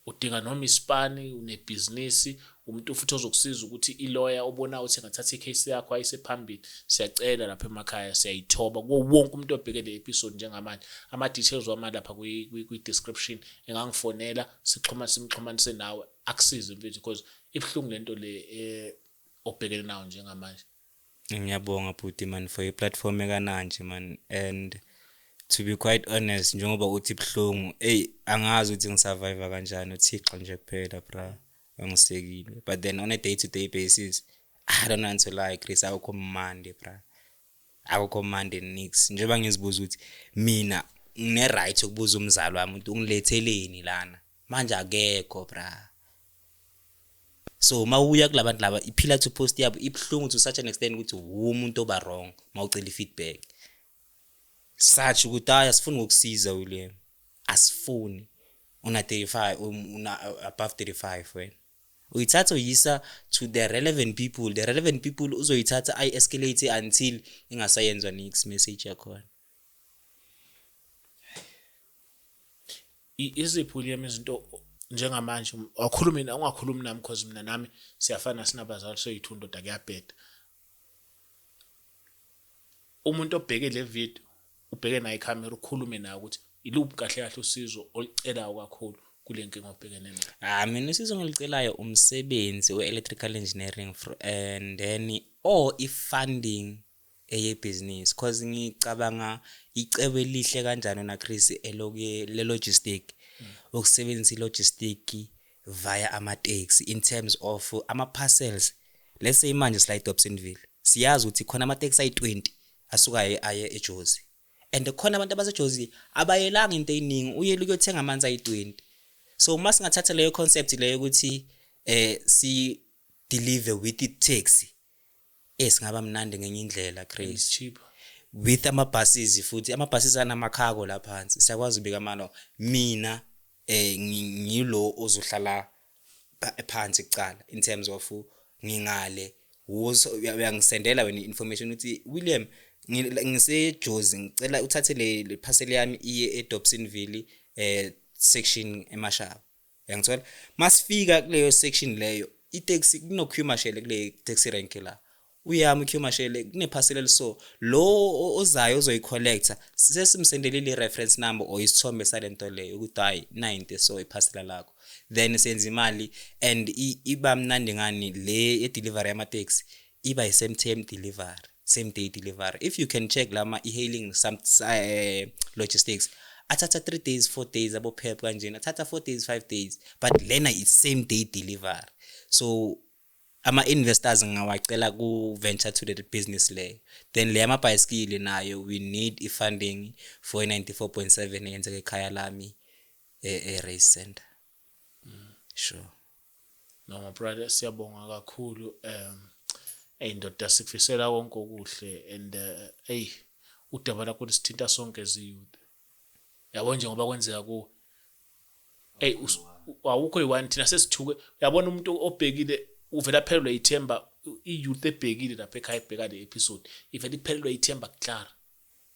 Udinga noma isipani, unebusiness, umuntu futhi ozokusiza ukuthi ilawyer obona ukuthi engathatha icase yakho ayisephambili. Siyacela lapha emakhaya siyayithoba kuwo wonke umuntu obheke le episode njengamanje. Ama details wama lapha kwi description. Engangifonela simxhumanise nawe akusize mfethu because ibhlungu lento le obhekene nawo njengamanje. Ngiyabonga bhuti man for i-platform ekananje man, and to be quite honest njengoba uthi ibhlungu angazi ukuthi ngisurvive kanjani, uThixo nje kuphela bra angisekile, but then on a day to day basis I don't want to lie Chris, akukho mande bra, akukho mande nix. Njengoba ngizibuza ukuthi mina ngine right ukubuza umzali wami ukuthi ungiletheleni lana manje akekho bra. So mawuya kulabantu laba iphila to post yabo ibhlungu to such an extent ukuthi umuntu oba wrong mawucela feedback such ukuthi asifuni ukusiza William, asifuni una 35 una above 35 wena uyithatha uyisa to the relevant people uzoyithatha I escalate until ingasayenzwa next message yakho. Iziphi William izinto njengamanje ungakhulumi nami because mina nami siyafana sinabazali soyithundo dakuyabheda. Umuntu obheke le video ubheke nayo icamera ukhulume nayo ukuthi iluphi kahle usizo olicelayo kakhulu kule nkinga obhekene nayo. Mina usizo ngolicelayo umsebenzi we-electrical engineering and then i-funding eye-business cause ngicabanga icebo elihle kanjani na Chris elokuye le logistic ukusebenzisa logistic via ama-taxi in terms of ama-parcels. Let's say manje sila eDobsonville siyazi ukuthi khona ama-taxi ayi-20 asuka aye eJozi and khona abantu abaseJozi abayelanga into eyiningi uyela ukuyothenga amanzi ayi-20. So uma singathatha leyo concept leyo ukuthi si deliver with i-taxi singaba mnandi ngenye indlela Chris, cheap with ama-buses futhi ama-buses anamakhago la phansi siyakwazi ubika mano mina ngilo ozohlala phansi kucala in terms of ngingale uyangisendela wena information ukuthi William ngiseJozi ngicela uthathe le parcel yami iye eDobsonville section eMashaba. Uyangithola masifika kuleyo section leyo i-taxi kuno queue marshal kule taxi rank la uyami queue marshal kune parcel eliso lo ozayo ozoyicollector sesimsendelile i-reference number or isithombe salento leyo ukuthi hayi 90 so iparcel lakho then senza imali and iba mnandi ngani le e-delivery yama-taxi iba same day delivery. If you can check lama e-hailing some logistics athatha 3 days 4 days abo PEP kanjena athatha 4 days 5 days but lena is same day delivery. So ama-investors ngawacela ku venture to the business le then le ama-bicycle nayo we need i-funding for 94.7 yenzeke ekhaya lami race center. Sure. No my brother siyabonga kakhulu ndoda sikufisela konke okuhle and udaba lakho lisithinta sonke eziyouth. Yabo nje ngoba kwenzeka ku awukho i1 thina sesithuke uyabona umuntu obhekile uvela phelelwe ithemba iyouth ebhekile lapha ekhaya ebheka le episode ivela iphelelwe ithemba kuclara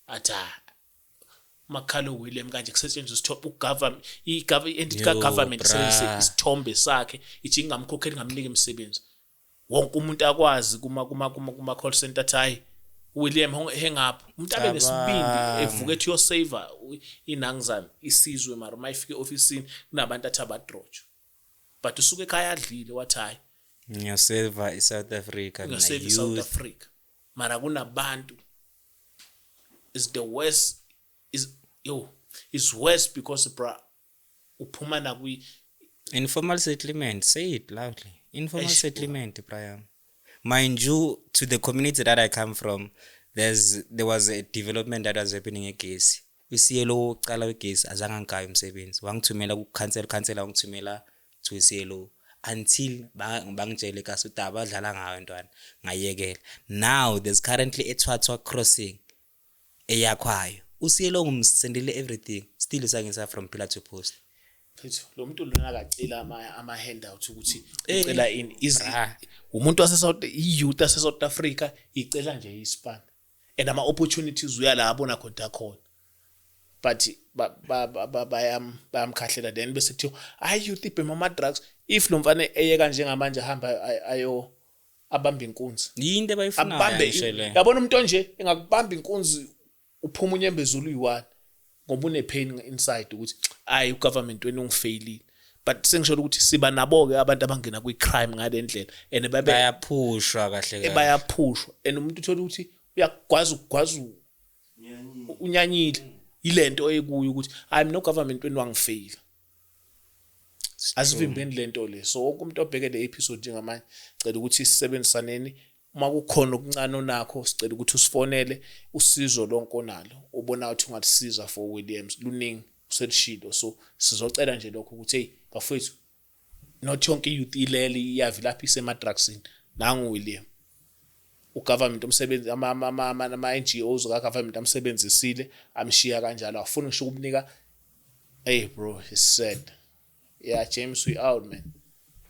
atha Makhalo William kanje kusetshenziswa stop ugovernment government isebenzise isithombe sakhe ithi ngamkhokheli ngamnike imisebenzi wonke umuntu akwazi kuma call center thay William hang up umuntu abe nesibindi evuka ethi yo saver inangizana isizwe mara mayifike officeini kunabantu athi abadrojo but usuke ekhaya adlile wathi hayi ngiyaseva eSouth Africa na South Africa mara kunabantu is the worst is worse because bra uphuma na kwi informal settlement. Say it loudly. Informal settlement, Brian. Mind you, to the community that I come from, there was a development that was happening against. We see a low cala case as an anchor savings. Wangtumela cancel wangtumela to see low until bang jele kasutaba dlala ngayegela. Now there's currently a Twatwa crossing. Eyakwayo. Usielo ngumsendele everything. Still usangisa from pillar to post. Phethu lo muntu lona akacela ama handout ukuthi icela in is umuntu youth ase South Africa icela nje ispan and ama opportunities uyalabona khona but bayamkhahlela then bese kuthiwa youth ibhema ama drugs if lo mfana eyeka njengamanje ahamba ayo abamba inkunzi yinto abayifunayo yabona umuntu nje engakubamba inkunzi uphuma unyembezulu uyi1 ngoba une pain inside ukuthi ugovernment wena ungifailile but sengisho ukuthi siba nabo ke abantu abangena kwi crime ngale ndlela and bayaphushwa kahle bayaphushwa and umuntu uthola ukuthi uyagwaza unyanyile ilento ekuyo ukuthi no government wena wangifail asivimbeni lento le so wonke umuntu obheke le episode njengamanje cela ukuthi sisebenzisaneni uma kukhona okuncane onakho sicela ukuthi usifonele usizo lonke onalo ubona ukuthi ungasisiza for Williams luningi uselishilo so sizocela nje lokho ukuthi bafethu not yonke youth ilele iyavilapha isema drugsini nangu William ugovernment umsebenzi ama NGOs ka government amsebenzisile amshiya kanjalo afuna ngisho ukunika bro it's sad yeah James we out man.